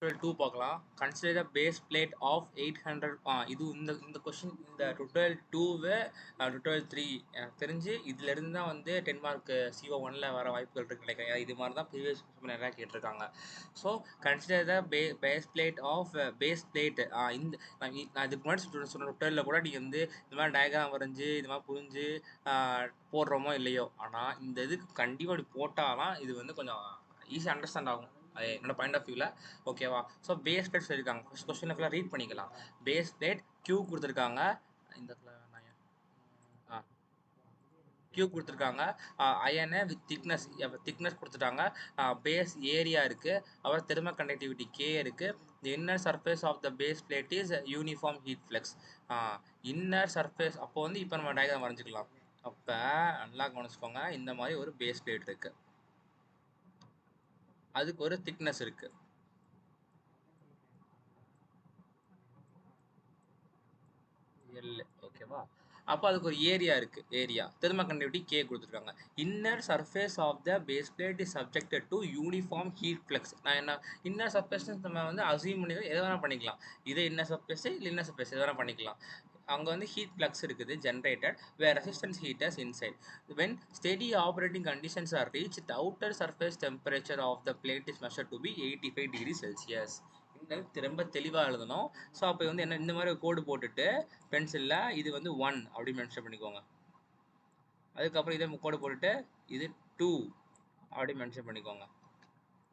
2 பார்க்கலாம். Consider the base plate of 800. இது இந்த கொஸ்டின் இந்த tutorial 2 tutorial 3 எனக்கு தெரிஞ்சு இதுல இருந்து தான் வந்து 10 மார்க் CO1ல வர வாய்ப்புகள் இருக்கு நினைக்கிறேன். இது மாதிரி தான் ப்ரீவியஸ் நிறைய கேட்டிருக்காங்க. So consider the base plate of base plate. இந்த நான் இதுக்கு முன்னாடி சொன்ன tutorialல கூட நீங்கள் வந்து இந்த மாதிரி டயக்ராம் வரைஞ்சி இது மாதிரி புரிஞ்சு போடுறோமோ இல்லையோ, ஆனால் இந்த இதுக்கு கண்டிப்பாக இப்படி போட்டாலாம் இது வந்து கொஞ்சம் ஈஸியாக அண்டர்ஸ்டாண்ட் ஆகும். என்னோட பாயிண்ட் ஆஃப் வியூவில். ஓகேவா? ஸோ பேஸ் பிளேட் சொல்லியிருக்காங்க. ஃபர்ஸ்ட் கொஸ்டின் ஃபுல்லாக ரீட் பண்ணிக்கலாம். பேஸ் பிளேட் கியூ கொடுத்துருக்காங்க. இந்த கியூ கொடுத்துருக்காங்க. அயனு வித் திக்னஸ் கொடுத்துட்டாங்க. பேஸ் ஏரியா இருக்குது. அப்புறம் தெர்மல் கண்டக்டிவிட்டி கே இருக்குது. The inner surface of the base plate is uniform heat flux. Inner surface அப்போ வந்து இப்போ நம்ம டயக்ராம் வரைஞ்சிக்கலாம். அப்போ நல்லா கவனிச்சுக்கோங்க. இந்த மாதிரி ஒரு பேஸ் பிளேட் இருக்குது. அதுக்கு ஒரு திக்னஸ் இருக்குது. எல். ஓகேவா? அப்போ அதுக்கு ஒரு ஏரியா இருக்கு. ஏரியா தெர்மல் கண்டக்டிவிட்டி கே கொடுத்துருக்காங்க. Inner surface of the base plate is subjected to uniform heat flux. நான் என்ன இன்னர் சர்ஃபேஸ் நம்ம வந்து அசியூம் பண்ணி எதை வேணால் பண்ணிக்கலாம். இதே இன்னர் சர்ஃபேஸ் இல்லை இன்னர் சர்ஃபேஸ் எதை வேணால் பண்ணிக்கலாம். அங்கே வந்து ஹீட் ஃப்ளக்ஸ் இருக்குது generated where resistance heaters inside. When steady operating conditions are reach the outer surface temperature of the plate is measured to be 85 degree Celsius. ரொம்ப தெளிவாக எழுதணும். ஸோ அப்போ வந்து என்ன இந்த மாதிரி கோடு போட்டுட்டு பென்சிலில் இது வந்து 1 அப்படின்னு மென்ஷன் பண்ணிக்கோங்க. அதுக்கப்புறம் இதே கோடு போட்டுட்டு இது 2 அப்படின்னு மென்ஷன் பண்ணிக்கோங்க.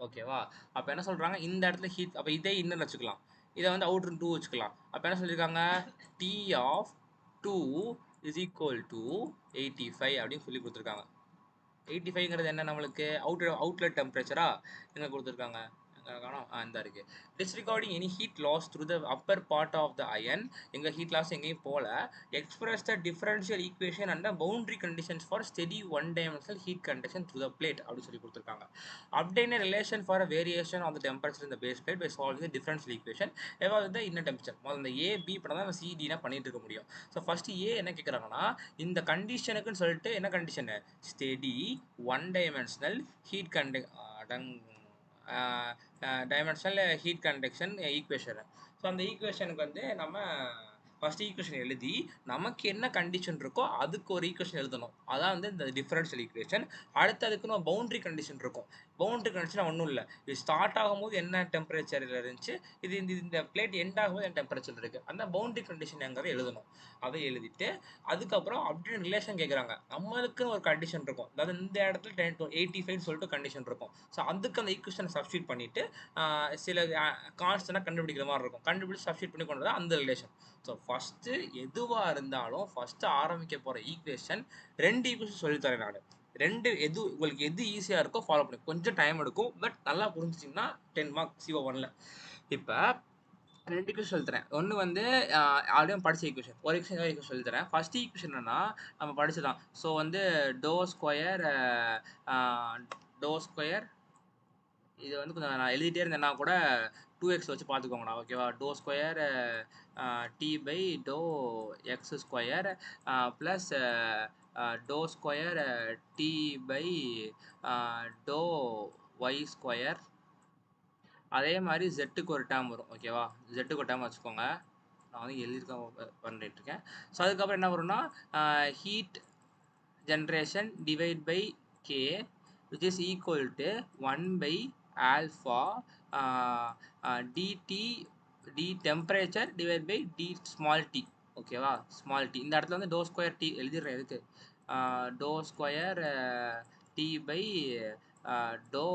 ஓகேவா? அப்போ என்ன சொல்கிறாங்க, இந்த இடத்துல ஹீட், அப்போ இதே இன்னர் வச்சுக்கலாம், இதை வந்து அவுட்ரு 2 வச்சுக்கலாம். அப்போ என்ன சொல்லியிருக்காங்க, T of 2 is equal to 85 அப்படின்னு சொல்லி கொடுத்துருக்காங்க. 85ங்கிறது என்ன, நம்மளுக்கு அவுட்லெட் டெம்பரேச்சரா எங்கே கொடுத்துருக்காங்க, இந்த இருக்கு. Disregarding any heat loss through the upper part of the iron. எங்க ஹீட் லாஸ் எங்கேயும் போல. Express the differential equation and boundary conditions for steady one dimensional heat conduction through the plate அப்படின்னு சொல்லி கொடுத்துருக்காங்க. Obtain relation for variation of the temperature இந்த base plate by solving the differential equation evaluate the inner temperature. இந்த a B படம் தான் சிடினா பண்ணிட்டு இருக்க முடியும். ஸோ ஃபர்ஸ்ட் ஏ என்ன கேட்குறாங்கன்னா, இந்த கண்டிஷனுக்குன்னு சொல்லிட்டு என்ன condition, steady one dimensional heat dimensional heat conduction equation. So அந்த ஈக்குவேஷனுக்கு வந்து நம்ம ஃபர்ஸ்ட் ஈக்குவேஷன் எழுதி நமக்கு என்ன கண்டிஷன் இருக்கோ அதுக்கு ஒரு ஈக்குவேஷன் எழுதணும். அதான் வந்து இந்த டிஃபரன்ஷியல் ஈக்குவேஷன். அடுத்து அதுக்கு நம்ம பவுண்டரி கண்டிஷன் இருக்கும். பவுண்டரி கண்டிஷன் ஒன்றும் இல்லை, இது ஸ்டார்ட் ஆகும்போது என்ன டெம்பரேச்சரில் இருந்துச்சு, இது இந்த பிளேட் எண்ட் ஆகும்போது என்ன டெம்பரேச்சர் இருக்குது, அந்த பவுண்டரி கண்டிஷன் எங்கிறத எழுதணும். அதை எழுதிட்டு அதுக்கப்புறம் அப்படின்னு ரிலேஷன் கேட்குறாங்க. நம்மளுக்குன்னு ஒரு கண்டிஷன் இருக்கும், அதாவது இந்த இடத்துல 10 to 85 சொல்லிட்டு கண்டிஷன் இருக்கும். ஸோ அதுக்கு அந்த ஈக்குவேஷனை சப்ஸ்டியூட் பண்ணிட்டு சில கான்ஸ்டன்டாக கண்டுபிடிக்கிற மாதிரி இருக்கும். கண்டுபிடிச்சு சப்ஸ்டியூட் பண்ணி கொண்டு அந்த ரிலேஷன். ஸோ ஃபஸ்ட்டு எதுவாக இருந்தாலும் ஃபஸ்ட்டு ஆரம்பிக்க போகிற ஈக்குவேஷன் 2 ஈக்குவேஷன் சொல்லித்தரேன் நான். எது உங்களுக்கு எது ஈஸியாக இருக்கோ ஃபாலோ பண்ணி, கொஞ்சம் டைம் எடுக்கும், பட் நல்லா புரிஞ்சிச்சிங்கன்னா 10 மார்க் CO1ல. இப்போ 2 ஈக்குவேஷன் சொல்லித்தரேன். ஒன்று வந்து ஆல்ரெடி படித்த ஈக்குவேஷன், ஒரு ஈக்குவேஷன் சொல்லித்தரேன். ஃபர்ஸ்ட் ஈக்குவேஷன் என்னன்னா நம்ம படிச்சுதான். ஸோ வந்து டோ ஸ்கொயர் இது வந்து கொஞ்சம் நான் எழுதிட்டே இருந்தேன்னா கூட 2x வச்சு பார்த்துக்கோங்கண்ணா. ஓகேவா? Del square D by del X square plus del square D by del Y square. அதே மாதிரி ஜெட்டுக்கு ஒரு டேர்ம் வரும். ஓகேவா? ஜெட்டுக்கு ஒரு டேர்ம் வச்சுக்கோங்க. நான் வந்து எழுதியிருக்கேன் பண்ணிட்டுருக்கேன். ஸோ அதுக்கப்புறம் என்ன வரும்னா heat generation divide by K which is equal to 1 by alpha dt d temperature divided by d small t. ஓகேவா? ஸ்மால் டி இந்த இடத்துல வந்து டோ ஸ்கொயர் டி எழுதிடுறேன். எதுக்கு, del square D by del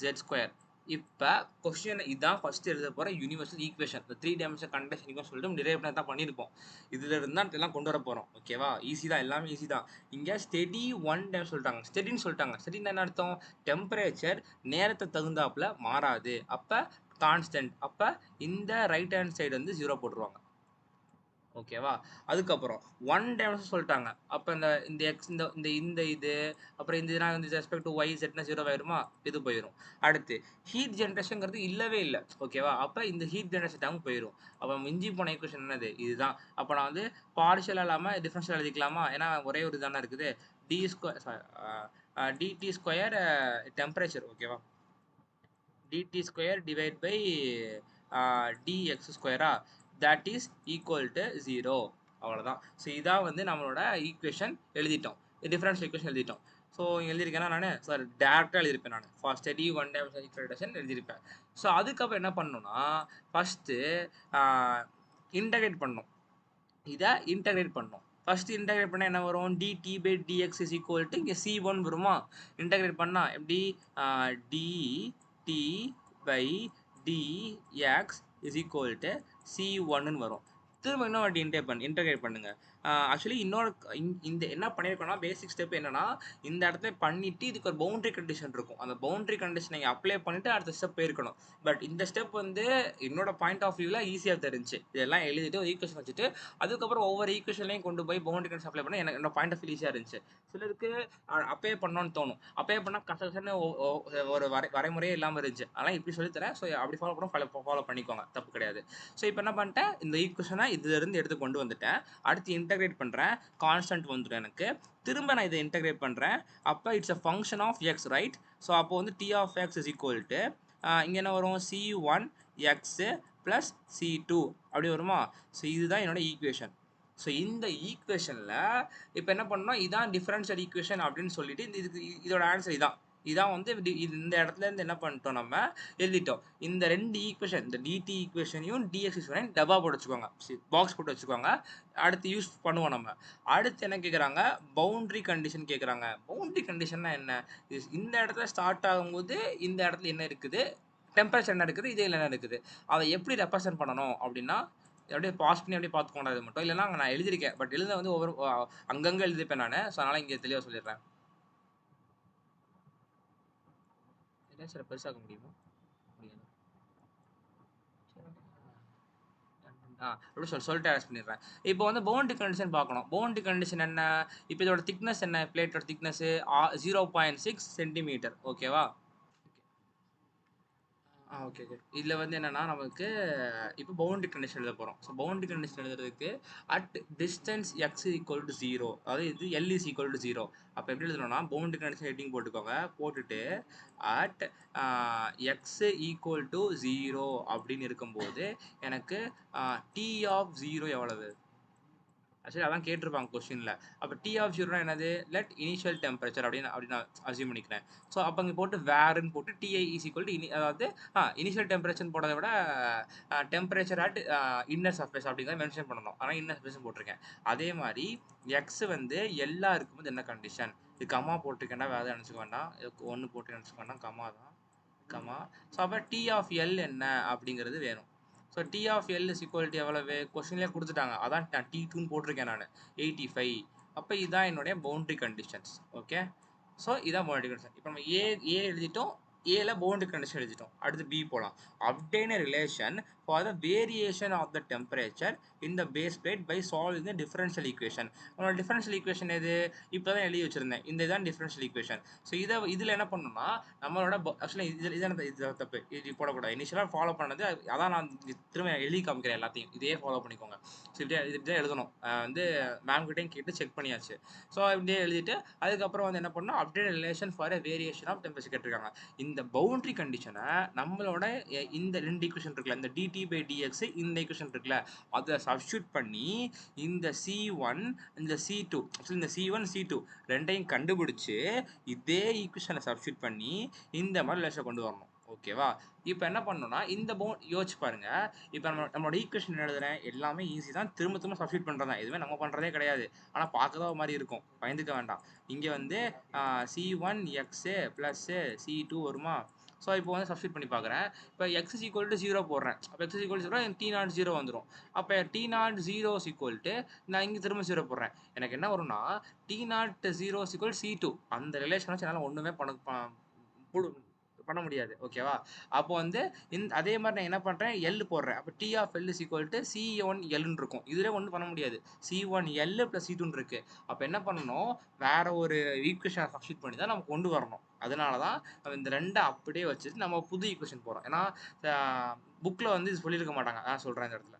Z square. இப்போ question இதான் first எழுத போகிற யூனிவர்சல் ஈக்குவேஷன். இந்த 3 டைமென்ஷன் கண்டக்ஷன் ஈக்குவேஷன் சொல்லிட்டு டிரைவ் பண்ணி தான் பண்ணியிருப்போம். இதில் இருந்தால் எல்லாம் கொண்டு வர போகிறோம். ஓகேவா? ஈஸி தான், எல்லாமே ஈஸி தான். இங்கே ஸ்டெடி ஒன் டைம் சொல்லிட்டாங்க. ஸ்டெடின்னு சொல்லிட்டாங்க. ஸ்டெடின்னு என்ன அர்த்தம், டெம்பரேச்சர் நேரத்தை தகுந்தாப்புல மாறாது, அப்போ கான்ஸ்டன்ட். அப்போ இந்த ரைட் ஹேண்ட் சைடு வந்து 0 போட்டுருவாங்க. ஓகேவா? அதுக்கப்புறம் ஒன் டைமென்ஷன் சொல்லிட்டாங்க. அப்போ இந்த எக்ஸ் இந்த இது அப்புறம் இந்த இதெல்லாம் வந்து ரெஸ்பெக்ட் டு ஒய் செட்னா 0 ஆயிருமா, இது போயிடும். அடுத்து ஹீட் ஜென்ரேஷன்ங்கிறது இல்லவே இல்லை. ஓகேவா? அப்போ இந்த ஹீட் ஜென்ரேஷன் டேம் போயிடும். அப்போ மிஞ்சி போன ஈக்குவேஷன் என்னது, இதுதான். அப்போ நான் வந்து பார்ஷியல் இல்லாமல் டிஃபரன்ஷியல் எழுதிக்கலாமா, ஏன்னா ஒரே ஒரு தானே இருக்குது. D square dt square temperature. ஓகேவா? dt square divide by dx ஸ்கொயரா தட் இஸ் ஈக்குவல் டு 0. அவ்வளோதான். ஸோ இதான் வந்து நம்மளோட ஈக்குவேஷன் எழுதிட்டோம், டிஃபரன்ஷியல் ஈக்குவேஷன் எழுதிட்டோம். ஸோ இங்கே எழுதியிருக்கேன்னா நான் சார் டேரெக்டாக எழுதியிருப்பேன், நான் for steady one dimensional equation எழுதியிருப்பேன். ஸோ அதுக்கப்புறம் என்ன பண்ணணும்னா ஃபஸ்ட்டு இன்டகிரேட் பண்ணணும், இதை இன்டகிரேட் பண்ணணும். ஃபர்ஸ்ட் இன்டகிரேட் பண்ணால் என்ன வரும், dt by dx is equal to இங்கே c1 வருமா. இன்டகிரேட் பண்ணால் எப்படி dt by dx is equal to c1ன்னு வரும். திரும்ப இன்னொரு வாட்டி இன்டகிரேட் பண்ணுங்க. ஆக்சுவலி இன்னொரு இந்த என்ன பண்ணியிருக்கோம்னா பேசிக் ஸ்டெப் என்னன்னா, இந்த இடத்துல பண்ணிட்டு இதுக்கு ஒரு பவுண்டரி கண்டிஷன் இருக்கும், அந்த பவுண்டரி கண்டிஷன் நீங்கள் அப்ளை பண்ணிட்டு அடுத்த ஸ்டெப் போயிருக்கணும். பட் இந்த ஸ்டெப் வந்து என்னோட பாயிண்ட் ஆஃப் வியூவில் ஈஸியாக தெரிஞ்சு இதெல்லாம் எழுதிட்டு ஒரு ஈக்குவேஷன் வச்சுட்டு அதுக்கப்புறம் ஒவ்வொரு ஈக்குவேஷன்லையும் கொண்டு போய் பவுண்டரி கண்டிஷன் அப்ளை பண்ண எனக்கு என்னோட பாயிண்ட் ஆஃப் வியூ ஈஸியாக இருந்துச்சு. சிலருக்கு அப்பே பண்ணணும்னு தோணும், அப்பே பண்ணால் கஷ்டன்னு ஒரு வரைமுறையே இல்லாமல் இருந்துச்சு. அதனால் இப்படி சொல்லித்தரேன். ஸோ அப்படி ஃபாலோ பண்ண ஃபாலோ பண்ணிக்கோங்க, தப்பு கிடையாது. ஸோ இப்போ என்ன பண்ணிட்டேன், இந்த ஈக்குவேஷனை இதுலேருந்து எடுத்து கொண்டு வந்துட்டேன். அடுத்து இன்டகிரேட் பண்ணுறேன், கான்ஸ்டன்ட் வந்துடும் எனக்கு. திரும்ப நான் இதை இன்டகிரேட் பண்ணுறேன். அப்போ it's a function of X, right. So அப்போ வந்து T of X is equal to இங்கே என்ன வரும், c1 எக்ஸு ப்ளஸ் c2 அப்படி வருமா. ஸோ இதுதான் என்னோட ஈக்குவேஷன். ஸோ இந்த ஈக்குவேஷனில் இப்போ என்ன பண்ணணும், இதான் டிஃபரன்ஷியல் ஈக்குவேஷன் அப்படின்னு சொல்லிட்டு இதோட ஆன்சர் இதான் வந்து இந்த இடத்துல இருந்து என்ன பண்ணிட்டோம், நம்ம எழுதிட்டோம். இந்த ரெண்டு ஈக்குவேஷன், இந்த டிடி ஈக்குவேஷனையும் டிஎக்ஸ் ஈக்குவேஷனையும் டப்பா போட்டு வச்சுக்கோங்க, பாக்ஸ் போட்டு வச்சுக்கோங்க. அடுத்து யூஸ் பண்ணுவோம் நம்ம. அடுத்து என்ன கேட்குறாங்க, பவுண்டரி கண்டிஷன் கேட்குறாங்க. பவுண்டரி கண்டிஷன்னா என்ன, இந்த இடத்துல ஸ்டார்ட் ஆகும்போது இந்த இடத்துல என்ன இருக்குது, டெம்பரேச்சர் என்ன இருக்குது, இதில் என்ன இருக்குது, அதை எப்படி ரெப்ரசென்ட் பண்ணணும் அப்படின்னா அப்படியே பாஸ் பண்ணி அப்படியே பார்த்துக்கோங்க. அது மட்டும் இல்லைன்னா நான் எழுதியிருக்கேன், பட் எழுத வந்து ஒவ்வொரு அங்கங்கே எழுதிப்பேன் நான். ஸோ அதனால் இங்கே தெளிவாக சொல்லிடுறேன். என்ன சார் பெருசாக முடியுமா, முடியாது. அப்படி சொல்லிட்டு அரெஸ்ட் பண்ணிடுறேன். இப்போ வந்து பவுண்டரி கண்டிஷன் பார்க்கணும். பவுண்டரி கண்டிஷன் என்ன, இப்போ இதோட திக்னஸ் என்ன, பிளேட்டோட திக்னஸ் 0.6 சென்டிமீட்டர், ஓகேவா. Okay okay. இதில் வந்து என்னென்னா நமக்கு இப்போ பவுண்டரி கண்டிஷன் எழுத போகிறோம். ஸோ பவுண்டரி கண்டிஷன் எழுதுறதுக்கு at distance X equal to 0, அதாவது இது எல் இஸ் ஈக்குவல் டு 0. அப்போ எப்படி எழுதணும்னா பவுண்டரி கண்டிஷன் ஹெட்டிங் போட்டுக்கோங்க, போட்டுட்டு அட் எக்ஸ் ஈக்குவல் டு 0 அப்படின்னு இருக்கும்போது எனக்கு டி ஆஃப் 0 எவ்வளவு, ஆக்சுவலி அதான் கேட்டிருப்பாங்க கொஸ்டினில். அப்போ டி ஆஃப் 0 என்னது, லெட் இனிஷியல் டெம்பரேச்சர் அப்படின்னு நான் அசியூம் பண்ணிக்கிறேன். ஸோ அப்போ இங்கே போட்டு வேறுன்னு போட்டு டிஐ இஸ் ஈக்குவல் டு அதாவது இனிஷியல் டெம்பரேச்சர் போடுறதை விட டெம்பரேச்சர் அட் இன்னர் சர்ஃபேஸ் அப்படிங்கிறத மென்ஷன் பண்ணணும். ஆனால் இன்னர் சர்ஃபேஸ் போட்டிருக்கேன். அதே மாதிரி எக்ஸ் வந்து எல்லா இருக்கும்போது என்ன கண்டிஷன், இது கம்மா போட்டிருக்கேன்னா வேறு நினச்சிக்க வேண்டாம், ஒன்று போட்டு நினச்சிக்க வேண்டாம், கம்மா தான் கம்மா. ஸோ அப்போ டி ஆஃப் எல் என்ன அப்படிங்கிறது வேணும். So T of L is equal to எவ்வளவு, கொஸ்டின்லேயே கொடுத்துட்டாங்க, அதான் நான் T2ன்னு போட்டிருக்கேன் நான் 85. அப்போ இதுதான் என்னுடைய பவுண்டரி கண்டிஷன்ஸ், ஓகே. ஸோ இதான் பவுண்டரி கண்டிஷன். இப்போ நம்ம ஏ எழுதிட்டோம், ஏல பவுண்டரி கண்டிஷன் எழுதிட்டோம். அடுத்து பி போகலாம். Obtain relation for the variation of the temperature in the base plate by solving the differential equation. நம்மளோட டிஃபரன்ஷியல் ஈக்குவேஷன் எது, இப்போ தான் எழுதி வச்சிருந்தேன், இந்த தான் டிஃபரன்ஷியல் ஈக்குவேஷன். ஸோ இதில் என்ன பண்ணணும்னா நம்மளோட ஆக்சுவலி இது தப்பு, இது போடக்கூடாது. இனிஷியலாக ஃபாலோ பண்ணது அதான், நான் திரும்ப எழுதி காமிக்கிறேன் எல்லாத்தையும், இதே ஃபாலோ பண்ணிக்கோங்க. ஸோ இப்படியே எழுதணும். வந்து மேம் கிட்டையும் கேட்டு செக் பண்ணியாச்சு. ஸோ இப்படியே எழுதிட்டு அதுக்கப்புறம் வந்து என்ன பண்ணணும், obtain relation for variation of temperature கேட்டிருக்காங்க. இந்த பவுண்டரி கண்டிஷனை நம்மளோட இந்த ரெண்டு ஈக்குவேஷன் இருக்குல்ல, இந்த dt பை dx இந்த ஈக்குவேஷன் இருக்குல்ல, அதை சப்ஸ்டியூட் பண்ணி இந்த C1 இந்த C2, இந்த C1 C2 ரெண்டையும் கண்டுபிடிச்சு இதே ஈக்குவேஷனை சப்ஸ்டியூட் பண்ணி இந்த மாதிரி ரிலேஷன் கொண்டு வரணும், ஓகேவா. இப்போ என்ன பண்ணணும்னா இந்த யோசிச்சு பாருங்க. இப்போ நம்மளோட ஈக்குவேஷன் எழுதுறேன், எல்லாமே ஈஸி தான், திரும்ப சப்ஸ்டியூட் பண்ணுறது தான், எதுவுமே நம்ம பண்ணுறதே கிடையாது. ஆனால் பார்க்க தான் மாதிரி இருக்கும், பயந்துக்க வேண்டாம். இங்கே வந்து C1 எக்ஸு ப்ளஸ்ஸு C2 வருமா. ஸோ இப்போ வந்து சப்ஸ்டியூட் பண்ணி பார்க்குறேன். இப்போ எக்ஸ் இஸ் ஈக்குவல் டு 0 போடுறேன். அப்போ எக்ஸ் இஸ் ஈக்குவல் டு 0, எனக்கு T0 0 வந்துடும். அப்போ T0 0 இஸ் ஈக்குவல் டு நான் இங்கே திரும்ப 0 போடுறேன். எனக்கு என்ன வரும்னா T0 0 இஸ் ஈக்குவல் C2. அந்த ரிலேஷன் வச்சு என்னால் ஒன்றுமே பண்ண முடியாது, ஓகேவா. அப்போ வந்து அதே மாதிரி நான் என்ன பண்ணுறேன், எல் போடுறேன். அப்போ T of L is equal to C1 எல்னு இருக்கும். இதில் ஒன்றும் பண்ண முடியாது, C1 எல் ப்ளஸ் C2 இருக்கு. அப்போ என்ன பண்ணணும், வேற ஒரு ஈக்குவேஷனை சப்ஸ்டியூட் பண்ணி தான் நம்ம கொண்டு வரணும். அதனால தான் நம்ம இந்த ரெண்டை அப்படியே வச்சுட்டு நம்ம புது ஈக்குவேஷன் போகிறோம். ஏன்னா புக்கில் வந்து இது சொல்லியிருக்க மாட்டாங்க, நான் சொல்கிறேன் இந்த இடத்துல.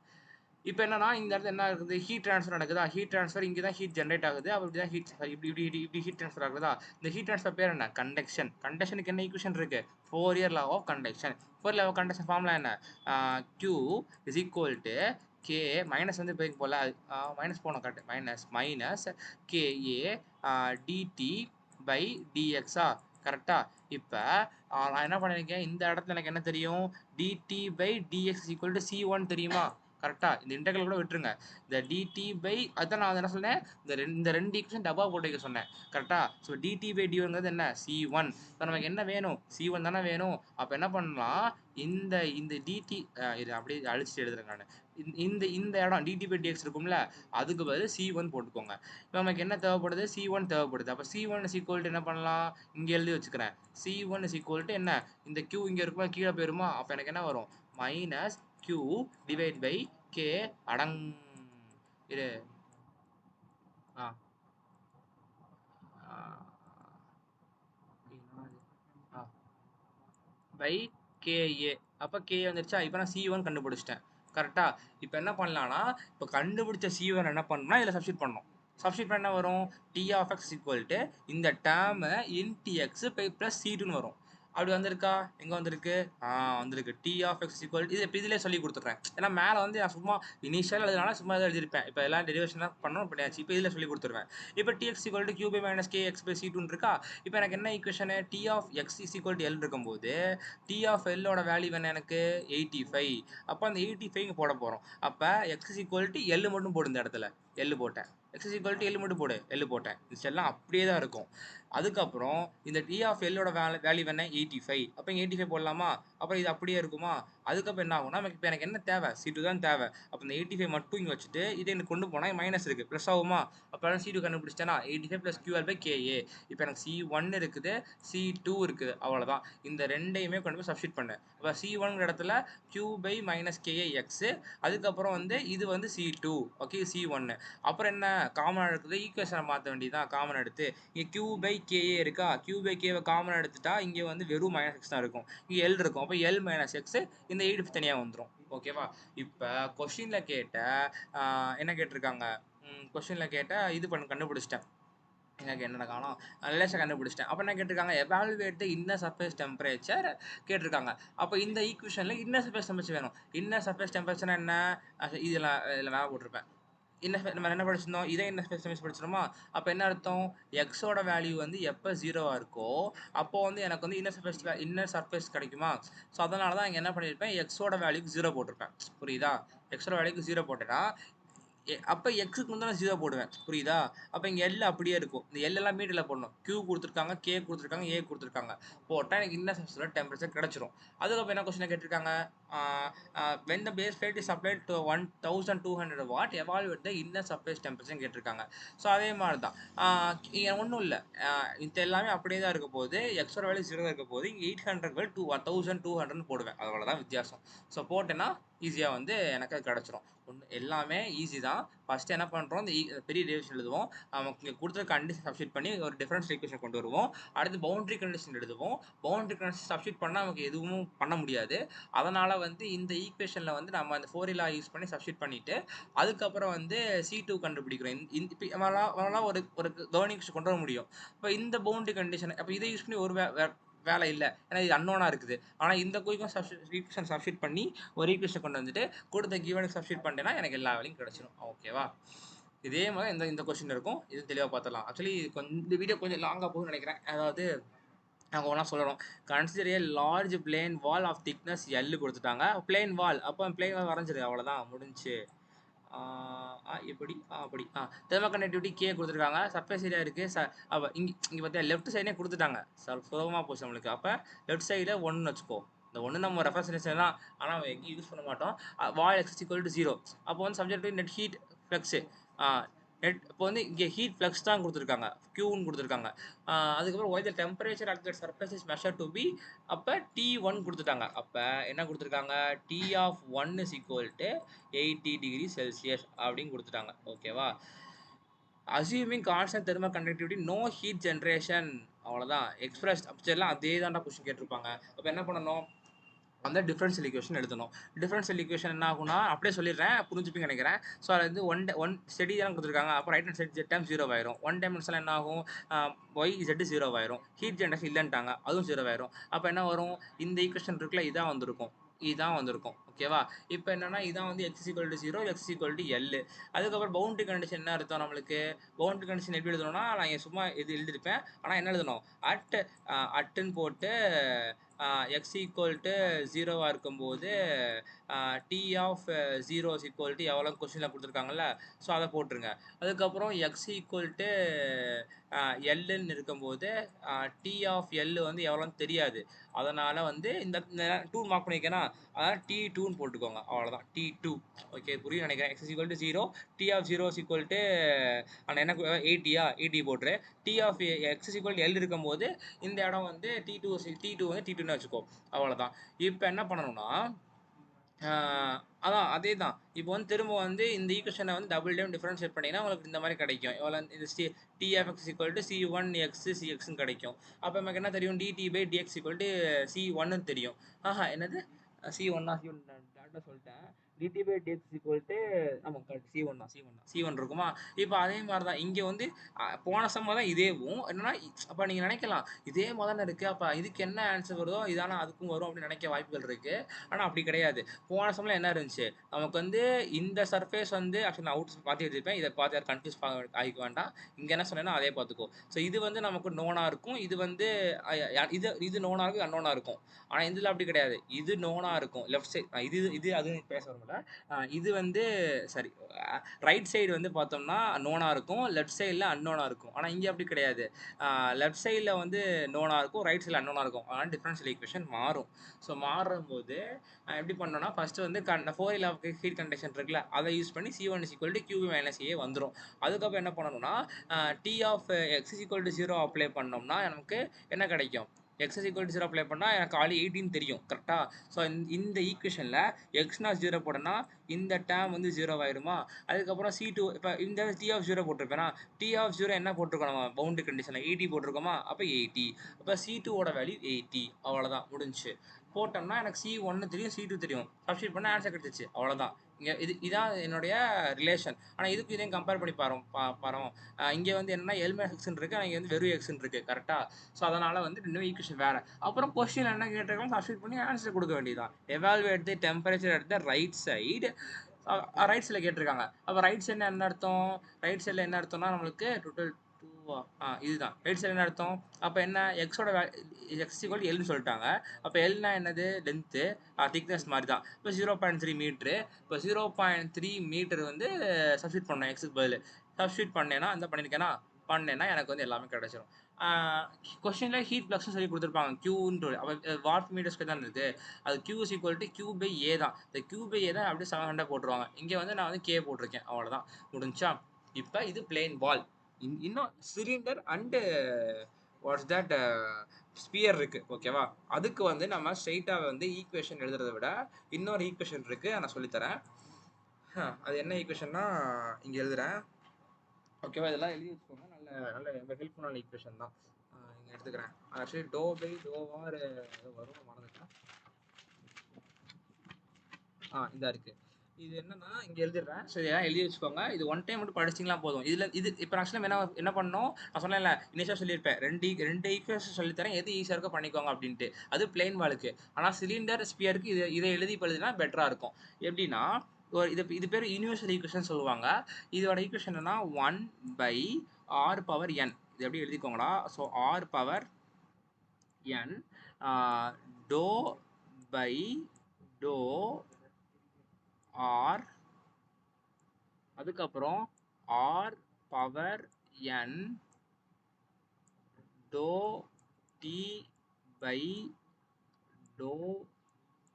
இப்போ என்னன்னா இந்த இடத்துல என்ன இருக்குது ஹீட் ட்ரான்ஸ்ஃபர் நடக்குதா ஹீட் ட்ரான்ஸ்ஃபர் இங்கே தான் ஹீட் ஜென்ரேட் ஆகுது அப்போ இப்படி தான் ஹீட் இப்படி ஹீட் ட்ரான்ஸ்ஃபர் ஆகுதா இந்த ஹீட் ட்ரான்ஸ்ஃபர் பேர் என்ன கண்டக்ஷன் கண்டக்ஷனுக்கு என்ன ஈக்குவேஷன் இருக்கு 4 இயர் law of conduction 4 law of conduction formula என்ன Q is equal to k minus வந்து போய் போல மைனஸ் போனோம் correct minus k a dt by டிஎக்ஸா கரெக்டா இப்போ நான் என்ன பண்ணியிருக்கேன் இந்த இடத்துல எனக்கு என்ன தெரியும் dT by dx equal to C1 தெரியுமா கரெக்டா இந்த இன்டெக்ரல் கூட விட்டுருங்க இந்த டிடி பை அதான் நான் என்ன சொன்னேன் இந்த ரெண்டு ஈக்குவேஷன் டபா போட்டு வைக்க சொன்னேன் கரெக்டா ஸோ டிடி பை டிங்கிறது என்ன C1 இப்போ நமக்கு என்ன வேணும் C1 தானே வேணும் அப்போ என்ன பண்ணலாம் இந்த இந்த டிடி இது அப்படியே அழிச்சிட்டு எழுதுறேன் நான் இந்த இடம் டிடி பை டிஎக்ஸ் இருக்கும்ல அதுக்கு பதில் C1 போட்டுக்கோங்க இப்போ நமக்கு என்ன தேவைப்படுது C1 தேவைப்படுது அப்போ C1 இஸ் ஈக்குவல் டு என்ன பண்ணலாம் இங்கே எழுதி வச்சுக்கிறேன் C1 இஸ் ஈக்குவல் டு என்ன இந்த Q இங்கே இருக்குமா கீழே போயிருமா அப்போ எனக்கு என்ன வரும் minus Q divide by K அடங் இரு பை KA அப்போ K வந்துருச்சா இப்போ நான் C1 கண்டுபிடிச்சிட்டேன் கரெக்டா இப்போ என்ன பண்ணலாம்னா இப்போ கண்டுபிடிச்ச C1 என்ன பண்ணணும்னா இதில் சப்ஸ்டிட் பண்ணணும் சப்ஸ்டிட் பண்ண என்ன வரும் T of x equal to இந்த டேர்மை இன்டிஎக்ஸ் பை ப்ளஸ் C2ன்னு வரும் அப்படி வந்திருக்கா எங்கே வந்திருக்கு வந்திருக்கு T of x ஈக்குவல் இது இப்போ இதிலே சொல்லி கொடுத்துட்றேன் ஏன்னா மேலே வந்து நான் சும்மா இனிஷியல் எழுதுனால சும்மா எதாவது எழுதிருப்பேன் இப்போ எல்லாம் டெரிவேஷனாக பண்ணணும் பண்ணியாச்சு இப்போ இதில் சொல்லி கொடுத்துருவேன் இப்போ TX equal to Q by minus KX by C2 இருக்கா இப்போ எனக்கு என்ன ஈக்குவேஷனு T of x is equal to L இருக்கும்போது T of L ஓட வேல்யூ என்ன எனக்கு 85 அப்போ அந்த 85 இங்கே போட போகிறோம் அப்போ x is equal to L மட்டும் போடு இந்த இடத்துல L போட்டேன் x is equal to L மட்டும் போடு L போட்டேன் இது எல்லாம் அப்படியே தான் இருக்கும் அதுக்கப்புறம் இந்த T of L ஓட வேல்யூ என்ன 85 அப்போ இங்கே 85 போடலாமா அப்புறம் இது அப்படியே இருக்குமா அதுக்கப்புறம் என்ன ஆகும்னா இப்போ எனக்கு என்ன தேவை C2 தான் தேவை அப்போ இந்த 85 மட்டும் இங்கே வச்சுட்டு இதை எனக்கு கொண்டு போனால் மைனஸ் இருக்குது ப்ளஸ் ஆகுமா அப்போ C2 கண்டுபிடிச்சிட்டேனா 85 ப்ளஸ் QL பை KA இப்போ எனக்கு C1 இருக்குது C2 இருக்குது அவ்வளோதான் இந்த ரெண்டையுமே கொண்டு போய் சப்ஸ்டிட் பண்ணேன் அப்போ C1 இடத்துல Q by minus KA X அதுக்கப்புறம் வந்து இது வந்து C2 ஓகே C1 அப்புறம் என்ன காமன் எடுத்தது ஈக்குவேஷனை மாற்ற வேண்டியதான் காமன் எடுத்து இங்கே Q பை KA இருக்கா Q பை K காமன் எடுத்துட்டா இங்கே வந்து வெறும் மைனஸ் எக்ஸ் தான் இருக்கும் இங்கே L இருக்கும் அப்போ L மைனஸ் எக்ஸ் இந்த 85 தனியாக வந்துடும் ஓகேவா இப்போ கொஸ்டினில் கேட்ட என்ன கேட்டிருக்காங்க கொஸ்டினில் கேட்ட இது கண்டுபிடிச்சிட்டேன் எனக்கு என்ன காணும் ரிலேஷன் கண்டுபிடிச்சிட்டேன் அப்போ என்ன கேட்டிருக்காங்க எவாலுவேட் இன்னர் சர்ஃபேஸ் டெம்பரேச்சர் கேட்டிருக்காங்க அப்போ இந்த ஈக்குவேஷனில் இன்னர் சர்ஃபேஸ் டெம்பரேச்சர் வேணும் இன்னர் சர்ஃபேஸ் டெம்பரேச்சர்னா என்ன இதில் மேலே போட்டிருப்பேன் நம்ம என்ன படிச்சிருந்தோம் இதே இன்னர் சர்ஃபேஸ் படிச்சிருமா அப்போ என்ன அர்த்தம் எக்ஸோட வேல்யூ வந்து எப்போ ஜீரோவாக இருக்கோ அப்போ வந்து எனக்கு வந்து இன்னர் சர்ஃபேஸ் கிடைக்குமா ஸோ அதனால தான் இங்கே என்ன பண்ணியிருப்பேன் எக்ஸோட வேல்யூக்கு ஜீரோ போட்டிருப்பேன் புரியுதா எக்ஸோட வேல்யூக்கு ஜீரோ போட்டேன்னா அப்போ எக்ஸுக்கு வந்து நான் ஜீரோ போடுவேன் புரியுதா அப்போ இங்கே எல் அப்படியே இருக்கும் இந்த எல்லாம் மீட்டரில் போடணும் Q கொடுத்துருக்காங்க K கொடுத்துருக்காங்க A கொடுத்துருக்காங்க போட்டால் எனக்கு இன்னர் சர்ஃபேஸில் டெம்பரேச்சர் கிடச்சிரும் அதுக்கப்புறம் என்ன கொஸ்டின் கேட்டிருக்காங்க when the base plate is applied to 1200 watt evaluate the inner surface temperature கேட்டிருக்காங்க ஸோ அதே மாதிரி தான் ஒன்றும் இல்லை இது எல்லாமே அப்படியே தான் இருக்க போகுது எக்ஸோட வேல்யூ ஜீரோ இருக்க போகுது இங்கே 800 வேல் 1200 போடுவேன் அவ்வளோதான் வித்தியாசம் ஸோ போட்டேன்னா ஈஸியாக வந்து எனக்கு அது கிடச்சிரும் எல்லாமே ஈஸி தான் ஃபஸ்ட்டு என்ன பண்ணுறோம் இந்த பெரிய டெரிவேஷன் எழுதுவோம் நமக்கு இங்கே கொடுத்துருக்க கண்டிஷன் சப்ஸ்டிட் பண்ணி ஒரு டிஃபரன்ஸ் ஈக்குவேஷன் கொண்டு வருவோம் அடுத்து பவுண்டரி கண்டிஷன் எழுதுவோம் பவுண்டரி கண்டிஷன் சப்ஸ்டிட் பண்ணால் நமக்கு எதுவும் பண்ண முடியாது அதனால் வந்து இந்த ஈக்குவேஷனில் வந்து நம்ம அந்த 4 லா யூஸ் பண்ணி சப்ஸ்டிட் பண்ணிவிட்டு அதுக்கப்புறம் வந்து C2 கண்டுபிடிக்கிறோம் இப்போ ஒரு கவர்னிங் கொண்டு வர முடியும் இப்போ இந்த பவுண்டரி கண்டிஷன் அப்போ இதை யூஸ் பண்ணி ஒரு வேலை இல்லை ஏன்னா இது அன்னோனாக இருக்குது ஆனால் இந்த ஈக்குவேஷன் சப்ஸ்டிட் பண்ணி ஒரு ஈக்குவேஷன் கொண்டு வந்துட்டு கொடுத்த கிவனுக்கு சப்ஸ்டிட் பண்ணிட்டேன்னா எனக்கு எல்லா வேலையும் கிடச்சிடும் ஓகேவா இதே மாதிரி இந்த கொஸ்டின் இருக்கும் இது தெளிவாக பார்த்துடலாம் ஆக்சுவலி இந்த வீடியோ கொஞ்சம் லாங்காக போகும்னு நினைக்கிறேன் அதாவது நாங்கள் ஒன்றா சொல்லணும் consider a large plane wall of thickness L கொடுத்துட்டாங்க பிளேன் வால் அப்போ பிளேன் வால் வரைஞ்சிரு அவ்வளோதான் முடிஞ்சு எப்படி அப்படி தெர்மல் கண்டக்டிவிட்டி K கொடுத்துருக்காங்க சர்ஃபேஸ் ஏரியா இருக்குது அப்போ இங்கே பார்த்தியா லெஃப்ட் சைடே கொடுத்துட்டாங்க சுலபமாக போச்சு நம்மளுக்கு அப்போ லெஃப்ட் சைடில் 1 வச்சுக்கோ இந்த ஒன்று நம்ம ரெஃபரன்ஸ் தான் ஆனால் எங்கேயும் யூஸ் பண்ண மாட்டோம் வால் எக்ஸ் ஈக்குவல் டு 0 அப்போ வந்து subject to net heat flux இப்போ வந்து இங்கே ஹீட் ஃப்ளக்ஸ் தான் கொடுத்துருக்காங்க Qன்னு கொடுத்துருக்காங்க அதுக்கப்புறம் why the temperature at the surface is measure to be அப்போ T1 கொடுத்துட்டாங்க அப்போ என்ன கொடுத்துருக்காங்க T of 1 is equal to 80 degree Celsius அப்படின்னு கொடுத்துட்டாங்க ஓகேவா assuming constant thermal conductivity no heat generation அவ்வளோதான் எக்ஸ்பிரஸ் எல்லாம் அதே தான்டா கொஸ்டின் கேட்டிருப்பாங்க அப்போ என்ன பண்ணணும் அந்த டிஃபரன்ஷியல் ஈக்குவேஷன் எழுதணும். டிஃபரன்ஷியல் ஈக்குவேஷன் என்ன ஆகும்னா அப்படியே சொல்லிடுறேன், புரிஞ்சுப்பீங்க நினைக்கிறேன். ஸோ அது வந்து ஒன் ஸ்டெடி தான் கொடுத்துருக்காங்க. அப்போ right hand side z time 0 ஆயிரும். ஒன் டைமென்ஷனில் என்ன ஆகும், ஒய் z 0 ஆயிரும். ஹீட் ஜென்ரேஷன் இல்லைன்ட்டாங்க, அதுவும் 0 ஆயிரும். அப்போ என்ன வரும், இந்த ஈக்குவேஷன் இருக்குல்ல, இதான் வந்திருக்கும், இதான் வந்திருக்கும். ஓகேவா? இப்போ என்னன்னா இதான் வந்து x = 0, x = L. அதுக்கப்புறம் பவுண்டரி கண்டிஷன் என்ன அர்த்தம் நம்மளுக்கு, பவுண்டரி கண்டிஷன் எப்படி எழுதணும்னா, நான் சும்மா இது எழுதிருப்பேன், ஆனால் என்ன எழுதணும், அட்டுன்னு போட்டு x = 0 இருக்கும்போது டி ஆஃப் 0 எவ்வளோ கொஸ்டினில் கொடுத்துருக்காங்கல்ல, ஸோ அதை போட்டுருங்க. அதுக்கப்புறம் x = எல்லுன்னு இருக்கும்போது டி ஆஃப் எல் வந்து எவ்வளோன்னு தெரியாது, அதனால் வந்து இந்த 2 மார்க் பண்ணியிருக்கேன்னா, அதான் T2ன்னு போட்டுக்கோங்க, அவ்வளோதான், T2. ஓகே, புரியும் நினைக்கிறேன். x = 0, டி ஆஃப் 0 ஆனால் என்ன 80 போட்டுரு. டி ஆஃப் x = L இருக்கும்போது இந்த இடம் வந்து T2 வந்து T2ன்னு வச்சுக்கோ, அவ்வளோதான். இப்போ என்ன பண்ணணும்னா, அதான் அதே தான். இப்போ வந்து திரும்ப வந்து இந்த ஈக்குவேஷனை வந்து டபுள் டைம் டிஃபரன்ஷியேட் பண்ணிங்கன்னா உங்களுக்கு இந்த மாதிரி கிடைக்கும். எவ்வளோ, இந்த டி ஆஃப் x = C1x cxன்னு கிடைக்கும். அப்போ நமக்கு என்ன தெரியும், dt/dx = C1ன்னு தெரியும். என்னது C1 டேரக்டாக சொல்லிட்டேன். dt/dx ஆமாம் கரெக்ட், C1 இருக்குமா. இப்போ அதே மாதிரி தான் இங்கே வந்து போன சம்ம தான் இதேவும் என்னன்னா, அப்போ நீங்கள் நினைக்கலாம் இதே மாதிரி தானே இருக்குது, அப்போ இதுக்கு என்ன ஆன்சர் வருதோ இதான அதுக்கும் வரும் அப்படின்னு நினைக்க வாய்ப்புகள் இருக்குது. ஆனால் அப்படி கிடையாது. போன சம்மில் என்ன இருந்துச்சு, நமக்கு வந்து இந்த சர்ஃபேஸ் வந்து ஆக்சுவலி நான் அவுட் பார்த்து எழுதிருப்பேன், இதை பார்த்து யாரும் கன்ஃபியூஸ் ஆகிக்க வேண்டாம். இங்கே என்ன சொன்னேன்னா அதே பார்த்துக்கோ. ஸோ இது வந்து நமக்கு நோனாக இருக்கும், இது வந்து இது நோனாக இருக்கும், அன்னோனாக இருக்கும். ஆனால் இதில் அப்படி கிடையாது, இது நோனாக இருக்கும் லெஃப்ட் சைட், இது அது பேச வரும்ல, இது வந்து சரி, ரைட் சைடு வந்து பார்த்தோம்னா நோனாக இருக்கும், லெஃப்ட் சைடில் அன்னோனாக இருக்கும். ஆனால் இங்கே அப்படி கிடையாது, லெஃப்ட் சைடில் வந்து நோனாக இருக்கும், ரைட் சைடில் அன்னோனாக இருக்கும். ஆனால் டிஃபரன்ஷியல் ஈக்குவேஷன் மாறும். ஸோ மாறும்போது எப்படி பண்ணோம்னா, ஃபஸ்ட்டு வந்து ஃபோரியல் ஆஃப் ஹீட் கண்டிஷன் இருக்குல்ல, அதை யூஸ் பண்ணி C1 = QB - A வந்துடும். அதுக்கப்புறம் என்ன பண்ணணும்னா, டி ஆஃப் x = 0 அப்ளை பண்ணோம்னா நமக்கு என்ன கிடைக்கும், x = 0 அப்ளை பண்ணால் எனக்கு ஆல்ரெடி 18 தெரியும் கரெக்டாக. ஸோ இந்த ஈக்குவேஷனில் x0 0 போடனா இந்த டேம் வந்து 0 ஆயிருமா. அதுக்கப்புறம் C2 இப்போ இந்த டி ஆஃப் 0 போட்டிருப்பேன்னா, டி ஆஃப் 0 என்ன போட்டிருக்கோம் நம்ம பவுண்டரி கண்டிஷனில் 80 போட்டிருக்கோமா, அப்போ 80. அப்போ C2ஓட வேல்யூ 80, அவ்வளோதான் முடிஞ்சு. போட்டோம்னா எனக்கு C1 தெரியும், C2 தெரியும், சப்ஸ்டியூட் பண்ண ஆன்சர் கிடைச்சிச்சு, அவ்வளோதான். இங்கே இதான் என்னுடைய ரிலேஷன். ஆனால் இதுக்கு இதையும் கம்பேர் பண்ணி பாரோம். இங்கே வந்து என்னன்னா எல்மே-எக்ஸ்ன்னு இருக்குது, ஆனால் இங்கே வந்து வெறும் எக்ஸ்ன்னு இருக்குது கரெக்டாக. ஸோ அதனால் வந்து ரெண்டு ஈக்குவேஷன் வேறு. அப்புறம் கொஸ்டின் என்ன கேட்டிருக்கோம் சப்ஸ்டியூட் பண்ணி ஆன்சர் கொடுக்க வேண்டியதான். Evaluate the temperature at the right side, right சைடில் கேட்டிருக்காங்க. அப்போ ரைட் சைடில் என்ன அர்த்தம், ரைட் சைடில் என்ன அர்த்தம்னா நம்மளுக்கு டோட்டல் 2 இதுதான் ரைட் சைடு என்ன அர்த்தம். அப்போ என்ன எக்ஸோட x = Lன்னு சொல்லிட்டாங்க. அப்போ எல்னா என்னது, லென்த்து, திக்னஸ் மாதிரி தான். இப்போ 0.3 மீட்ரு. இப்போ 0.3 மீட்டர் வந்து சப்ஸ்டியூட் பண்ணேன் எக்ஸுக்கு பதில். சப்ஸ்டியூட் பண்ணேன்னா இந்த பண்ணேன்னா எனக்கு வந்து எல்லாமே கிடைச்சிடும். கொஸ்டினில் ஹீட் ஃப்ளக்ஸ்னு சொல்லி கொடுத்துருப்பாங்க, Qன்ட்டு. அப்போ வாட் மீட்டர்ஸ்க்கு தான் இருக்குது, அது Q = Q/A தான். இந்த Q/A தான் அப்படியே 700 போட்டுருவாங்க. இங்கே வந்து நான் வந்து K போட்டிருக்கேன், அவ்வளோதான் முடிஞ்சா. இப்போ இது பிளெயின் வால். இன்னும் cylinder and what's that sphere இருக்குது, ஓகேவா. அதுக்கு வந்து நம்ம ஸ்ட்ரெயிட்டாக வந்து ஈக்குவேஷன் எழுதுறத விட இன்னொரு ஈக்குவேஷன் இருக்குது, நான் சொல்லித்தரேன். அது என்ன ஈக்குவேஷன்னா இங்கே எழுதுகிறேன், ஓகேவா. இதெல்லாம் எழுதி வச்சுக்கோங்க, நல்ல ஹெல்ப்ஃபுல்லான ஈக்குவேஷன் தான். இங்கே எடுத்துக்கிறேன். ஆக்சுவலி டோ/டோ/ஆர் வரும், மறந்துட்டேன். இதாக இருக்குது. இது என்னன்னா இங்கே எழுதிடுறேன். ஸோ இதெல்லாம் எழுதி வச்சுக்கோங்க. இது ஒன் டைம் மட்டும் படிச்சிங்களா போதும். இது இப்போ ஆக்சுவலாக என்ன பண்ணணும், நான் சொன்னேன்ல இனிஷியாக சொல்லியிருப்பேன், ரெண்டு ஈக்குவேஷன் சொல்லித்தரேன், எது ஈஸியாக இருக்கோ பண்ணிக்கோங்க அப்படின்ட்டு. அது பிளெயின் வாலுக்கு. ஆனால் சிலிண்டர் ஸ்பியருக்கு இதை எழுதி எழுதினா பெட்டராக இருக்கும். எப்படின்னா, இது பேர் யூனிவர்சல் ஈக்குவேஷன் சொல்லுவாங்க. இதோட ஈக்குவேஷன் என்னன்னா 1/r⁴n. இது எப்படி எழுதிக்கோங்களா. So r⁴n do by to r, அதுக்கப்புறம் r⁴n do D by to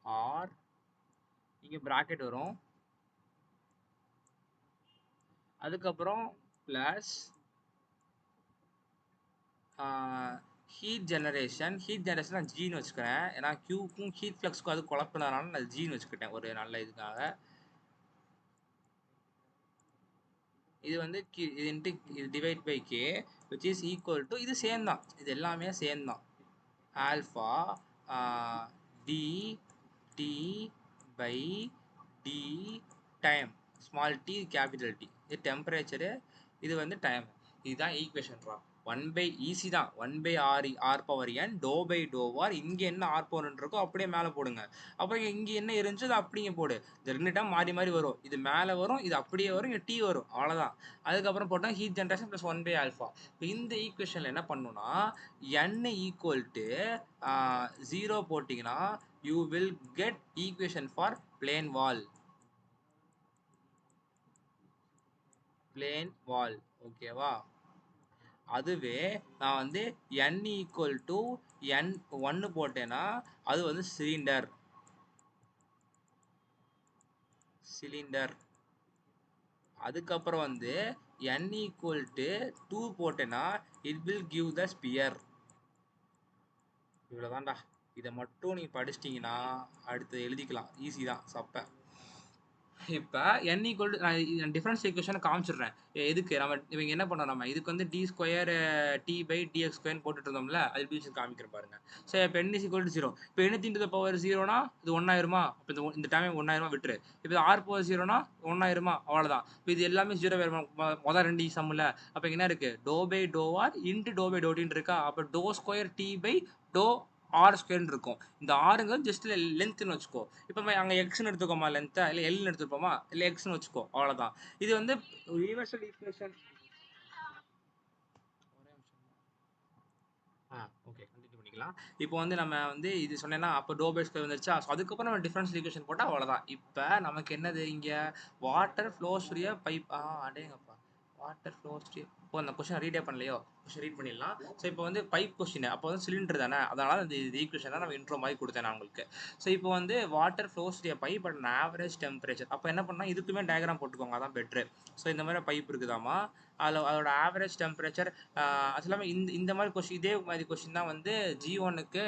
R, இங்கே ப்ராக்கெட் வரும். அதுக்கப்புறம் ப்ளஸ் ஹீட் ஜெனரேஷன் நான் ஜின்னு வச்சுக்கிறேன். ஏன்னா Qக்கும் ஹீட் ஃப்ளக்ஸ்க்கும் அது குழப்பினாலும் நான் ஜின்னு வச்சுக்கிட்டேன் ஒரு நல்ல இதுக்காக. இது வந்து இது divide by K which is equal to, இது சேம் தான், இது எல்லாமே சேம் தான், alpha D T by D time, small t capital T. இது டெம்பரேச்சரு, இது வந்து டைம். இதுதான் ஈக்குவேஷன்ரா. 1 பை ஈஸி தான், 1 by R power N del by to R. இங்கே என்ன ஆர் பவர் இருக்கோ அப்படியே மேலே போடுங்க. அப்புறம் இங்கே என்ன இருந்துச்சு அது அப்படியே போடு. இது 2 டைம் மாறி மாறி வரும். இது மேலே வரும், இது அப்படியே வரும், இங்கே டி வரும், அவ்வளோதான். அதுக்கப்புறம் போட்டால் heat generation plus 1 by alpha. இப்போ இந்த ஈக்குவேஷனில் என்ன பண்ணணும்னா n ஈக்குவல் டு 0 போட்டிங்கன்னா you will get equation for plane wall. Plane wall, ஓகேவா? அதுவே நான் வந்து n ஈக்குவல் டு n1 போட்டேன்னா அது வந்து சிலிண்டர். அதுக்கப்புறம் வந்து n ஈக்குவல் டு 2 போட்டேன்னா it will give the sphere. இவ்வளோதான்டா. இதை மட்டும் நீங்கள் படிச்சிட்டிங்கன்னா அடுத்து எழுதிக்கலாம், ஈஸி தான் சப்ப. இப்போ n ஈக்குவல் டு நான் டிஃபரன்ஸ் ஈக்குவேஷனை காமிச்சிடுறேன். எதுக்கு நம்ம இவங்க என்ன பண்ணோம், நம்ம இதுக்கு வந்து D square D by dx square போட்டுட்டு இருந்தோம்ல, அது டிவிஷன் காமிக்கிறேன் பாருங்க. ஸோ இப்போ n ஈக்குவல் டு 0. இப்போ n × பவர் 0னா இது 1 ஆயிருமா? இப்போ இந்த டைம் 1 ஆயிருமா விட்டுரு. இப்போ ஆர் பவர் 0னா 1 ஆயிருமா? அவ்வளோதான். இப்போ இது எல்லாமே 0 ஆயிருமா? மொதல் 2 சம்மில். அப்போ என்ன இருக்கு? Do by to r into do by do டின்னு இருக்கா? அப்போ do square D by to r ஸ்கொயர்னு இருக்கும். இந்த ஆறுங்க ஜஸ்ட் லென்த்னு வச்சுக்கோ. இப்போ அங்கே எக்ஸ்னு எடுத்துக்கோமா லென்த்தை, இல்லை எல்னு எடுத்துப்போமா, இல்லை எக்ஸ்னு வச்சுக்கோ, அவ்வளோதான். இது வந்து யூனிவர்சல் ஈக்குவேஷன். ஓகே, கண்டினியூ பண்ணிக்கலாம். இப்போ வந்து நம்ம வந்து இது சொன்னேன்னா அப்போ டோ பை ஸ்கொயர் வந்துருச்சா. ஸோ அதுக்கப்புறம் நம்ம டிஃபரன்ஸ் ஈக்குவேஷன் போட்டால் அவ்வளோதான். இப்போ நமக்கு என்னது இங்கே வாட்டர் ஃப்ளோஸ் த்ரூ பைப். அடேங்கப்பா, வாட்டர் ஃப்ளோஸ் த்ரூ. இப்போ அந்த கொஸ்டின் ரீடே பண்ணலையோ, கொஸ்டின் ரீட் பண்ணிடலாம். ஸோ இப்போ வந்து பைப் கொஸ்டின், அப்போ வந்து சிலிண்டர் தானே, அதனால இந்த ஈக்குவேஷன் தான் நம்ம இன்ட்ரோ மாதிரி கொடுத்தேன் நான் உங்களுக்கு. ஸோ இப்போ வந்து water flows through pipe at average temperature. அப்போ என்ன பண்ணால் இதுக்குமே டயக்ராம் போட்டுக்கோங்க, அதான் பெட்ரு. ஸோ இந்த மாதிரி பைப் இருக்குதாமா, அதோட ஆவரேஜ் டெம்பரேச்சர். அது இல்லாமல் இந்த மாதிரி கொஸ்டின், இதே மாதிரி கொஸ்டின் தான் வந்து G1க்கு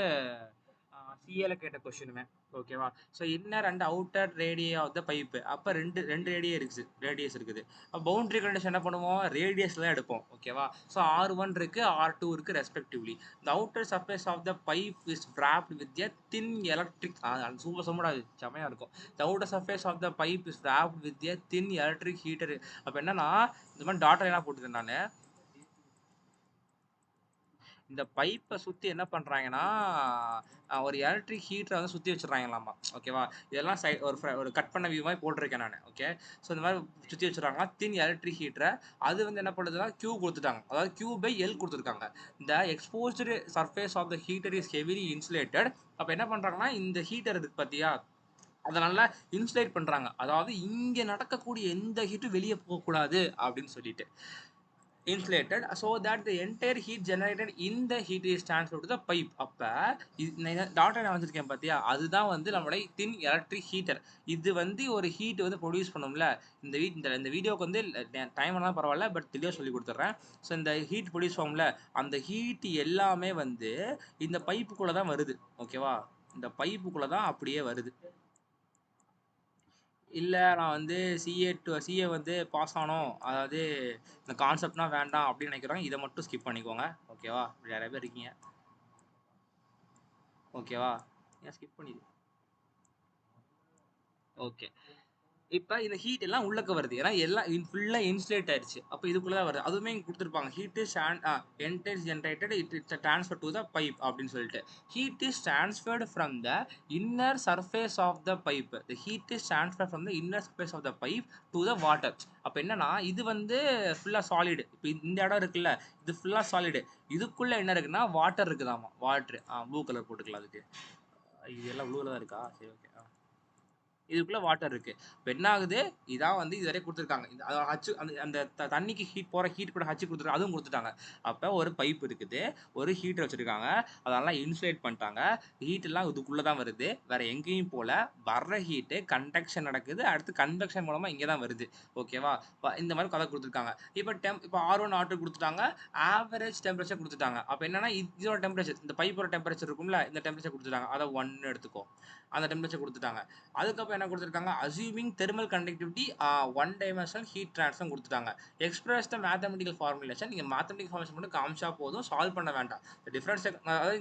சிஏல கேட்ட கொஸ்டினுமே, ஓகேவா? So inner and outer radii of the pipe. அப்போ ரெண்டு ரேடியஸ் இருக்குது. பவுண்டரி கண்டிஷன் என்ன பண்ணுவோம், ரேடியஸில் தான் எடுப்போம், ஓகேவா? ஸோ R1 இருக்குது, R2 இருக்குது respectively. The outer surface of the pipe is wrapped with a thin electric. Super சூப்பராக செமையாக இருக்கும். The outer surface of the pipe is wrapped with a thin electric heater. அப்போ என்னன்னா இந்த மாதிரி டாட்டர் என்ன போட்டுருக்கேன் நான், இந்த பைப்பை சுற்றி என்ன பண்ணுறாங்கன்னா ஒரு எலக்ட்ரிக் ஹீட்டரை வந்து சுற்றி வச்சுட்றாங்களாமா, ஓகேவா? இதெல்லாம் ஒரு கட் பண்ண வியூ மாதிரி போட்டிருக்கேன் நான், ஓகே? ஸோ இந்த மாதிரி சுற்றி வச்சுருக்காங்க தின் எலக்ட்ரிக் ஹீட்டரை. அது வந்து என்ன பண்ணுதுன்னா Q கொடுத்துட்டாங்க, அதாவது Q பை L கொடுத்துருக்காங்க. இந்த exposed surface of the heater is heavily insulated. அப்போ என்ன பண்ணுறாங்கன்னா இந்த ஹீட்டர் இருக்கு பார்த்தியா, அதனால இன்சுலேட் பண்ணுறாங்க. அதாவது இங்கே நடக்கக்கூடிய எந்த ஹீட்டும் வெளியே போகக்கூடாது அப்படின்னு சொல்லிட்டு insulated so that the entire heat generated in the heat is transferred to the pipe. அப்ப டாட்டா நான் வச்சிருக்கேன் பாத்தியா, அதுதான் வந்து நம்மளுடைய தின் எலக்ட்ரிக் ஹீட்டர். இது வந்து ஒரு ஹீட் வந்து ப்ரொடியூஸ் பண்ணும்ல. இந்த வீடியோக்கு வந்து டைம் எல்லாம் பரவாயில்ல, பட் தெளிவாக சொல்லி கொடுத்துட்றேன். ஸோ இந்த ஹீட் ப்ரொடியூஸ் ஆகும்ல, அந்த ஹீட் எல்லாமே வந்து இந்த பைப்புக்குள்ளே தான் வருது, ஓகேவா? இந்த பைப்புக்குள்ளே தான் அப்படியே வருது. இல்லை நான் வந்து சிஏ வந்து பாஸ் ஆனோம், அதாவது இந்த கான்செப்ட்னா வேண்டாம் அப்படின்னு நினைக்கிறாங்க, இதை மட்டும் ஸ்கிப் பண்ணிக்கோங்க, ஓகேவா? நிறைய பேர் இருக்கீங்க, ஓகேவா? ஏன் ஸ்கிப் பண்ணிடு. ஓகே, இப்போ இந்த ஹீட் எல்லாம் உள்ளக்க வருது, ஏன்னா எல்லாம் ஃபுல்லாக இன்சுலேட் ஆயிடுச்சு. அப்போ இதுக்குள்ளே தான் வருது. அதுவுமே இங்கே கொடுத்துருப்பாங்க, heat is entire generated it transfer to the pipe அப்படின்னு சொல்லிட்டு. Heat is transferred from the inner surface of the pipe. The heat is transfer from the inner surface of the pipe to the water. அப்போ என்னன்னா இது வந்து ஃபுல்லாக solid. இப்போ இந்த இடம் இருக்குல்ல, இது ஃபுல்லாக சாலிடு. இதுக்குள்ளே என்ன இருக்குன்னா வாட்டர் இருக்குதாமா, வாட்ரு. ப்ளூ கலர் போட்டுக்கலாம் அதுக்கு. இது எல்லாம் ப்ளூவில் தான் இருக்கா? சரி, ஓகே. இதுக்குள்ள வாட்டர் இருக்கு. இப்போ என்ன ஆகுது, இதான் வந்து இதுவரை கொடுத்துருக்காங்க. ஹச்சு அந்த தண்ணிக்கு ஹீட் போகிற ஹீட் கூட ஹச்சு கொடுத்துருக்காங்க, அதுவும் கொடுத்துட்டாங்க. அப்போ ஒரு பைப் இருக்குது, ஒரு ஹீட்டர் வச்சுருக்காங்க, அதெல்லாம் இன்சுலேட் பண்ணிட்டாங்க. ஹீட் எல்லாம் இதுக்குள்ளே தான் வருது, வேற எங்கேயும் போல. வர்ற ஹீட்டு கண்டக்ஷன் நடக்குது, அடுத்து கன்வெக்ஷன் மூலமாக இங்கே தான் வருது, ஓகேவா? இந்த மாதிரி கதை கொடுத்துருக்காங்க. இப்போ R1 R2 கொடுத்துட்டாங்க, ஆவரேஜ் டெம்பரேச்சர் கொடுத்துட்டாங்க. அப்போ என்னன்னா இதோட டெம்பரேச்சர், இந்த பைப்போட டெம்பரேச்சர் இருக்கும்ல, இந்த டெம்பரேச்சர் கொடுத்துட்டாங்க, அதை 1 எடுத்துக்கோ, அந்த டெம்பரேச்சர் கொடுத்துட்டாங்க. அதுக்கப்புறம் என்ன கொடுத்துருக்காங்க, assuming thermal conductivity 1 dimensional heat transfer கொடுத்துட்டாங்க. Express the mathematical formulation. நீங்கள் மேத்தமெட்டிக்கல் ஃபார்முலேஷன் மட்டும் காமிச்சா போதும், சால்வ் பண்ண வேண்டாம். டிஃப்ரென்ஸ் அதாவது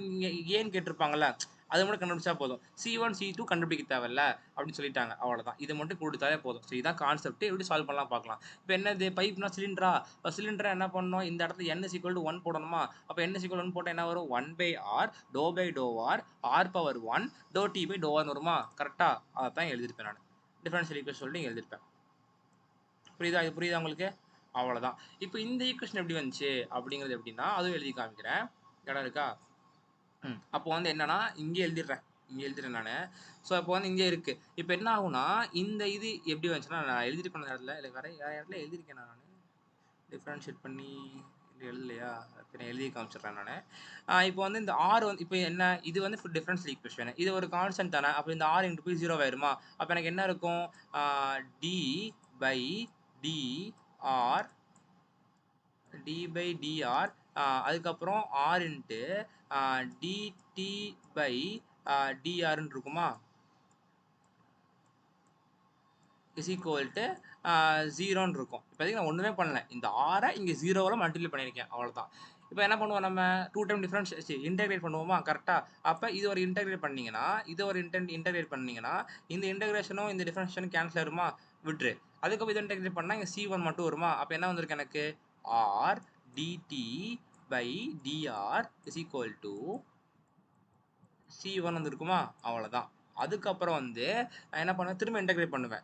ஏன்னு கேட்டிருப்பாங்கல்ல, அது மட்டும் கண்டுபிடிச்சா போதும். C1 C2 கண்டுபிடிக்க தேவையில்ல அப்படின்னு சொல்லிட்டாங்க. அவ்வளவுதான். இது மட்டும் கொடுத்தாலே போதும். ஸோ இதான் கான்செப்ட். எப்படி சால்வ் பண்ணலாம் பார்க்கலாம். இப்போ என்னது பைப்னா சிலிண்டரா? சிலிண்டரை என்ன பண்ணணும், இந்த இடத்துல n is equal to 1 போடணுமா? அப்போ n is equal to 1 போட்டால் என்ன வரும், 1/r dow by to R R power 1 dow D by to R வருமா? கரெக்டா? அதான் எழுதியிருப்பேன் நான். டிஃபரன்ஷியல் ஈக்குவேஷன் சொல்லிட்டு எழுதியிருப்பேன். புரியுதா? இது புரியுதா உங்களுக்கு? அவ்வளோதான். இப்போ இந்த ஈக்குவேஷன் எப்படி வந்துச்சு அப்படிங்கிறது எப்படின்னா அதுவும் எழுதி காமிக்கிறேன். இடம் இருக்கா? அப்போ வந்து என்னன்னா இங்கே எழுதிடுறேன் நான். ஸோ அப்போ வந்து இங்கே இருக்கு. இப்போ என்ன ஆகும்னா இந்த இது எப்படி வந்துச்சுன்னா நான் எழுதிருக்கேன் இடத்துல இல்லை வேற இடத்துல எழுதியிருக்கேன் நான் டிஃப்ரென்ஷியேட் பண்ணி எழுதலையா? நான் எழுதி காமிச்சிடுறேன் நான். இப்போ வந்து இந்த ஆர் வந்து இப்போ என்ன இது வந்து டிஃபரன்ஷியல் ஈக்குவேஷன், இது ஒரு கான்ஸ்டன்ட் தானே. அப்போ இந்த ஆர் இன்ட்டு போய் 0 ஆயிருமா? அப்போ எனக்கு என்ன இருக்கும், டி பை டிஆர் அதுக்கப்புறம் ஆர் இன்ட்டு டிடி பை டிஆர்ன்னு இருக்குமா? இஸ் ஈக்குவல் டு 0ன்னு இருக்கும். இப்போதைக்கு நான் ஒன்றுமே பண்ணல, இந்த ஆரை இங்கே 0வில் மல்டிப்ளை பண்ணியிருக்கேன், அவ்வளோதான். இப்போ என்ன பண்ணுவோம், நம்ம 2 டைம் டிஃபரன்ஸ் இன்டெகிரேட் பண்ணுவோமா? கரெக்டாக. அப்போ இது ஒரு இன்டெகிரேட் பண்ணிங்கன்னா இது ஒரு இன்டெகிரேட் பண்ணிங்கன்னா இந்த இன்டெகிரேஷனும் இந்த டிஃபரன்ஷியேஷனும் கேன்சல் ஆயிருமா? விட்ரு. அதுக்கப்புறம் இது இன்டெகிரேட் பண்ணால் இங்கே C1 மட்டும் வருமா? அப்போ என்ன வந்திருக்கு எனக்கு, R D T by TR is equal to C1 வந்துருக்குமா? அவ்வளோதான். அதுக்கப்புறம் வந்து நான் என்ன பண்ணுவேன், திரும்ப இன்டெகிரேட் பண்ணுவேன்.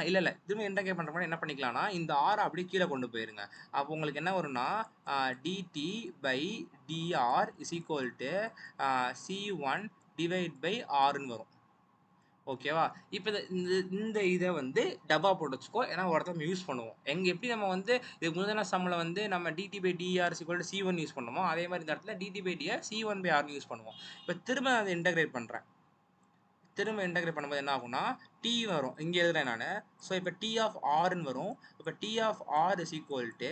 இல்லை திரும்ப இன்டெகிரேட் பண்ணுற மாதிரி என்ன பண்ணிக்கலாம்னா இந்த ஆரை அப்படியே கீழே கொண்டு போயிருங்க. அப்போ உங்களுக்கு என்ன வரும்னா dt by TR is equal to C1 divide by ஆர்ன்னு வரும். ஓகேவா? இப்போ இந்த இதை வந்து டப்பா போட்டு வச்சுக்கோ, ஏன்னா ஒருத்தர் நம்ம யூஸ் பண்ணுவோம். எப்படி நம்ம வந்து இதுக்கு முதல்ல சம்மில் வந்து நம்ம dt by dr equal C1 use பண்ணுவோமோ அதே மாதிரி இந்த இடத்துல dt by dr C1 by ஆர்னு யூஸ் பண்ணுவோம். இப்போ திரும்ப அதை இன்டெகிரேட் பண்ணுறேன். திரும்ப இன்டெகிரேட் பண்ணும்போது என்ன ஆகும்னா டி வரும், இங்கே எழுதுறேன் நான். ஸோ இப்போ டி ஆஃப் ஆர்ன்னு வரும். இப்போ T of R is equal to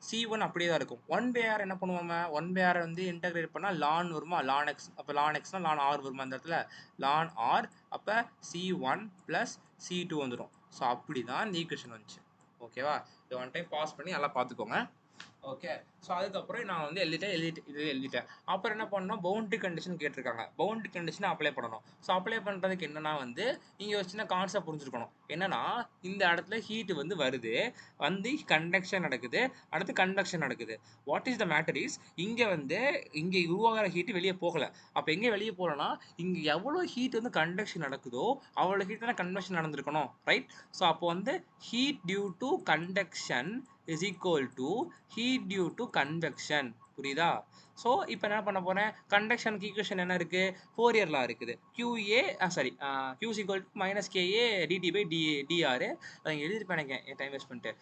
C1 அப்படியே தான் இருக்கும். 1/r என்ன பண்ணுவோம், 1/r வந்து இன்டெகிரேட் பண்ணால் லான் வருமா? லான் எக்ஸ். அப்போ லான் எக்ஸ்னா லான் ஆர் வருமா? அந்த இடத்துல லான் ஆர். அப்போ C1 ப்ளஸ் C2 வந்துடும். ஸோ அப்படி தான் இந்த ஈக்குவேஷன் வந்துச்சு. ஓகேவா? இது ஒன் டைம் பாஸ் பண்ணி நல்லா பார்த்துக்கோங்க. ஓகே. ஸோ அதுக்கப்புறம் நான் வந்து எழுதிட்டேன். அப்புறம் என்ன பண்ணணும், பவுண்டரி கண்டிஷன் கேட்டிருக்காங்க. பவுண்டரி கண்டிஷனை அப்ளை பண்ணணும். ஸோ அப்ளை பண்ணுறதுக்கு என்னன்னா வந்து இங்கே ஒரு சின்ன கான்செப்ட் புரிஞ்சிருக்கணும். என்னன்னா இந்த இடத்துல ஹீட் வந்து வருது, வந்து கண்டக்ஷன் நடக்குது, அடுத்து கண்டக்ஷன் நடக்குது. What is the matter is இங்கே உருவாகிற ஹீட் வெளியே போகலை. அப்போ எங்கே வெளியே போகலன்னா இங்கே எவ்வளோ ஹீட் வந்து கண்டக்ஷன் நடக்குதோ அவ்வளோ ஹீட் தானே கன்வெக்ஷன் நடந்திருக்கணும், ரைட்? ஸோ அப்போ வந்து heat due to conduction is equal to heat due to convection. புரியுதா? ஸோ இப்போ என்ன பண்ண போகிறேன், கண்டக்ஷனுக்கு ஈக்குவேஷன் என்ன இருக்குது, ஃபோரியர் லா இருக்குது. QA Q is equal to minus KA DT by DR. அதை எழுதிருப்பேன் எனக்கு டைம் வேஸ்ட் பண்ணிட்டு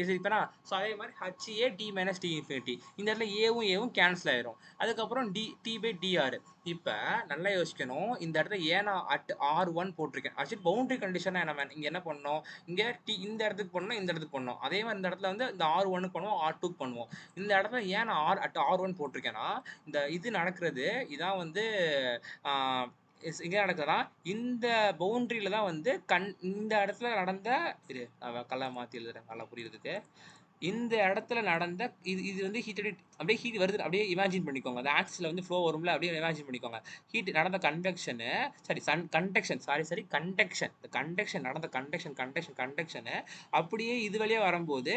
எழுதிருப்பேனா? ஸோ அதே மாதிரி HA T minus T infinity. இந்த இடத்துல ஏவும் கேன்சல் ஆயிரும். அதுக்கப்புறம் T by DR. இப்போ நல்லா யோசிக்கணும், இந்த இடத்துல ஏன்னா அட் R1 போட்டிருக்கேன். ஆக்சுவலி பவுண்டரி கண்டிஷனாக என்ன இங்கே என்ன பண்ணணும், இங்கே இந்த இடத்துக்கு பண்ணணும், இந்த இடத்துக்கு பண்ணணும். அதே மாதிரி இந்த இடத்துல வந்து இந்த R1 பண்ணுவோம், R2 பண்ணுவோம். இந்த இடத்துல ஏன் நான் அட் R1 போட்டிருக்கேன்னா இந்த இது நடக்கிறது இதான் வந்து இங்கே நடக்குதுன்னா இந்த பவுண்டரியில தான் வந்து இந்த இடத்துல நடந்த இது கலர் மாற்றி எழுதுறேன் நல்லா புரியுறதுக்கு. இந்த இடத்துல நடந்த இது வந்து ஹீட் அப்படியே ஹீட் வருது, அப்படியே இமேஜின் பண்ணிக்கோங்க. அந்த ஆக்சிஸில் வந்து ஃப்ளோ வரும்ல, அப்படியே இமேஜின் பண்ணிக்கோங்க. ஹீட் நடந்த கண்டக்ஷனு கண்டக்ஷன் நடந்த கண்டக்ஷனு அப்படியே இது வழியாக வரும்போது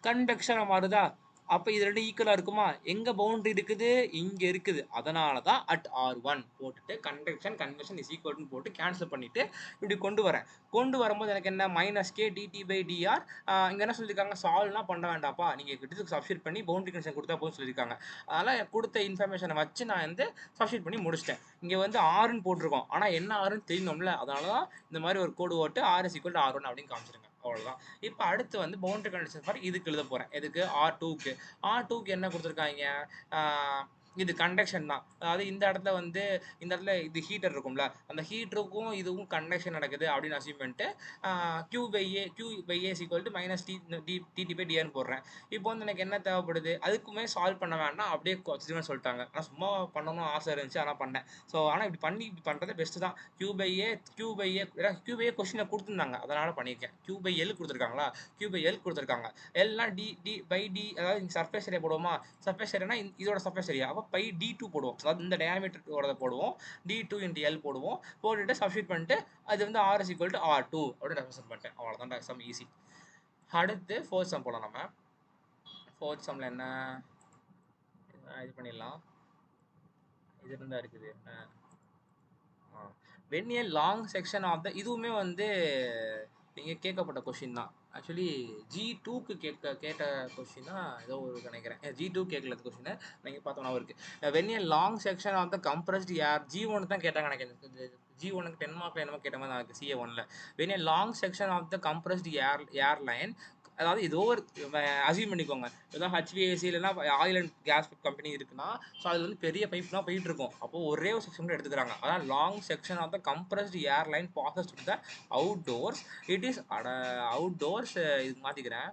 கன்வெக்ஷனாக மாறுதா? அப்போ இது ரெண்டு ஈக்குவலாக இருக்குமா? எங்கே பவுண்டரி இருக்குது, இங்கே இருக்குது. அதனால தான் அட் R1 போட்டுட்டு கன்வெக்ஷன் இஸ் ஈக்குவல்னு போட்டு கேன்சல் பண்ணிவிட்டு இப்படி கொண்டு வரும்போது எனக்கு என்ன, minus K D T by D R. இங்கே என்ன சொல்லியிருக்காங்க, சால்வ்லாம் பண்ண வேண்டாம்ப்பா, நீங்கள் கிட்டத்துக்கு சப்ஸ்டியூட் பண்ணி பவுண்டரி கண்டிஷன் கொடுத்தா போதும் சொல்லியிருக்காங்க. அதனால் கொடுத்த இன்ஃபர்மேஷனை வச்சு நான் வந்து சப்ஸ்டியூட் பண்ணி முடிச்சிட்டேன். இங்கே வந்து ஆறுன்னு போட்டிருக்கோம், ஆனால் என்ன ஆறுன்னு தெரியணும்ல, அதனால தான் இந்த மாதிரி ஒரு கோடு ஓட்டு R is equal to R1 அப்படின்னு காமிச்சிருங்க. அவ்வளோதான். இப்போ அடுத்து வந்து பவுண்டரி கண்டிஷன் ஃபார் இதுக்கு எழுத போகிறேன். எதுக்கு, R2க்கு என்ன கொடுத்துருக்காங்க, இது கண்டக்ஷன் தான். அதாவது இந்த இடத்துல இது ஹீட்டர் இருக்கும்ல, அந்த ஹீட்டருக்கும் இதுவும் கண்டக்ஷன் நடக்குது அப்படின்னு அசியூம் பண்ணிட்டு Q by A is equal to minus TT by DR போடுறேன். இப்போ வந்து எனக்கு என்ன தேவைப்படுது, அதுக்குமே சால்வ் பண்ண வேண்டாம், அப்படியே சொல்லிட்டாங்க. நான் சும்மா பண்ணணும் ஆசை இருந்துச்சு, ஆனால் பண்ணேன். ஸோ ஆனால் இப்படி பண்ணுறது பெஸ்ட்டு தான். Q by A கொஸ்டினை கொடுத்துருந்தாங்க, அதனால் பண்ணியிருக்கேன். Q by L கொடுத்துருக்காங்களா, Q by L கொடுத்துருக்காங்க. எல்லாம் டி பை டி, அதாவது சர்ஃபேஸ் ஏரியா போடுவோமா, சர்ஃபேஸ் ஏரியானா இதோட சர்ஃபேஸ் ஏரியா, அப்போ பை D2 போடுவோம். அதாவது இந்த டயாமீட்டரோட போடுவோம். D2 × L போடுவோம். போட்டுட்டு சப்ஸ்டிட் பண்ணிட்டு அது வந்து R is equal to R2 அப்படின்னு ரெப்ரசென்ட் பண்ணிட்டேன். அவ்வளோதான் சம் ஈஸி. அடுத்து ஃபோர்த் சம் போலாம். நம்ம ஃபோர்த் சம்ல என்ன இது பண்ணிடலாம். இது இருந்தா இருக்குது. When a long section of the இதுவுமே வந்து இங்கே கேட்கப்பட்ட கொஷின் தான். ஆக்சுவலி G2க்கு கேட்ட கொஷின் தான் ஏதோ ஒரு நினைக்கிறேன். G2 கேட்கல கொஷின் நீங்கள் பார்த்தோம்னா இருக்குது. When a long section of the compressed air G1 தான் கேட்டாங்க நினைக்கிறேன். G1க்கு 10 மார்க்ல என்னமோ கேட்ட மாதிரி தான் CA1ல. When a long section of the compressed air line, அதாவது ஏதோ ஒரு அசியூம் பண்ணிக்கோங்க, ஏதோ HVAC இல்லைன்னா ஆயில் அண்ட் கேஸ் கம்பெனி இருக்குன்னா, ஸோ அதில் வந்து பெரிய பைப்லாம் போயிட்டு இருக்கும். அப்போ ஒரே ஒரு செக்ஷன் எடுத்துக்கிறாங்க. அதான் long section of the compressed airline passes to the outdoors. It is outdoors. இது மாற்றிக்கிறேன்.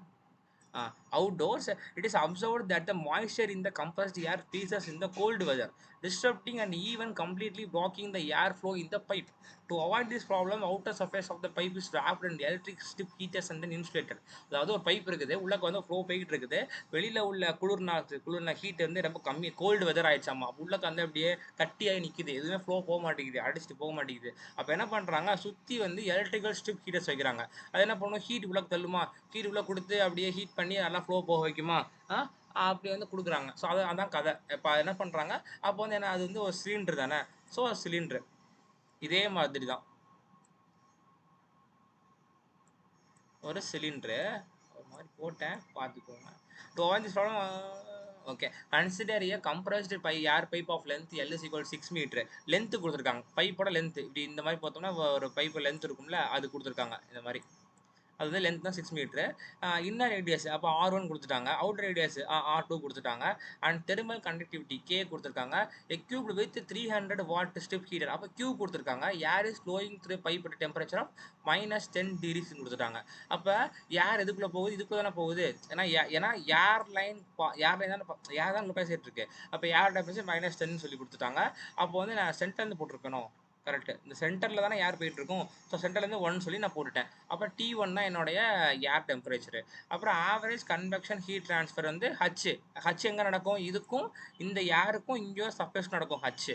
Outdoors, it is observed that the moisture in the compressed air freezes in the cold weather, disrupting and even completely blocking the airflow in the pipe. To avoid this problem, outer surface of the pipe is wrapped in electric strip heaters and then insulated. அதாவது ஒரு pipe இருக்குது, உள்ளக்கு வந்து flow போயிட்டு இருக்குது, வெளியில உள்ள குளிர்னா heat வந்து ரொம்ப கம்மி, கோல்டு வெதர் ஆயிடுச்சாமா, உள்ளக்கு வந்து அப்படியே கட்டியாகி நிற்குது, எதுவுமே ஃப்ளோ போக மாட்டேங்குது, அடிச்சுட்டு போக மாட்டேங்குது. அப்போ என்ன பண்ணுறாங்க, சுற்றி வந்து எலக்ட்ரிக்கல் ஸ்ட்ரிப் ஹீட்டர்ஸ் வைக்கிறாங்க. அது என்ன பண்ணும், ஹீட் உள்ளக்கு தள்ளுமா, ஹீட் உள்ள கொடுத்து அப்படியே ஹீட் பண்ணி நல்லா ஃப்ளோ போக வைக்குமா, அப்படி வந்து கொடுக்குறாங்க. ஸோ அதான் கதை. இப்போ என்ன பண்ணுறாங்க, அப்போ வந்து என்ன, அது வந்து ஒரு சிலிண்டர் தானே. ஸோ சிலிண்டர் இதே மாதிரி தான் ஒரு சிலிண்டரு ஒரு மாதிரி போட்டேன், பார்த்துக்கோங்க. To avoid this problem, okay, consider a compressed air pipe of length L is equal to 6 metre. Length கொடுத்துருக்காங்க, பைப்போட லென்த்து இப்படி இந்த மாதிரி பார்த்தோம்னா ஒரு பைப்பு லென்த் இருக்கும்ல, அது கொடுத்துருக்காங்க இந்த மாதிரி. அது வந்து லென்த் தான் 6 மீட்ரு. இன்னர் ரேடியஸ் அப்போ R1 கொடுத்துட்டாங்க, அவுட்டர் ரேடியஸ் R2 கொடுத்துட்டாங்க, அண்ட் தெர்மல் கண்டக்டிவிட்டி K கொடுத்துருக்காங்க. Equipped with 300 watt strip heater, அப்போ Q கொடுத்துருக்காங்க. Air is flowing through pipe at temperature of -10 degrees கொடுத்துட்டாங்க. அப்போ ஏர் எதுக்குள்ளே போகுது, இதுக்குள்ளே தானே போகுது. ஏன்னா ஏர்லைன் தான் பேசிட்டு இருக்கு. அப்போ ஏர் டெம்பரேச்சர் -10 சொல்லி கொடுத்துட்டாங்க. அப்போ வந்து நான் சென்டர்ந்து போட்டிருக்கணும். கரெக்டு, இந்த சென்டரில் தானே ஏர் போயிட்டு இருக்கும். ஸோ சென்டர்லேருந்து 1 சொல்லி நான் போட்டுட்டேன். அப்போ T1 தான் என்னுடைய ஏர் டெம்பரேச்சரு. அப்புறம் ஆவரேஜ் கன்வெக்ஷன் ஹீட் ட்ரான்ஸ்ஃபர் வந்து ஹச் எங்கே நடக்கும், இதுக்கும் இந்த ஏருக்கும் இங்கேயோ சர்ஃபேஸ் நடக்கும் H.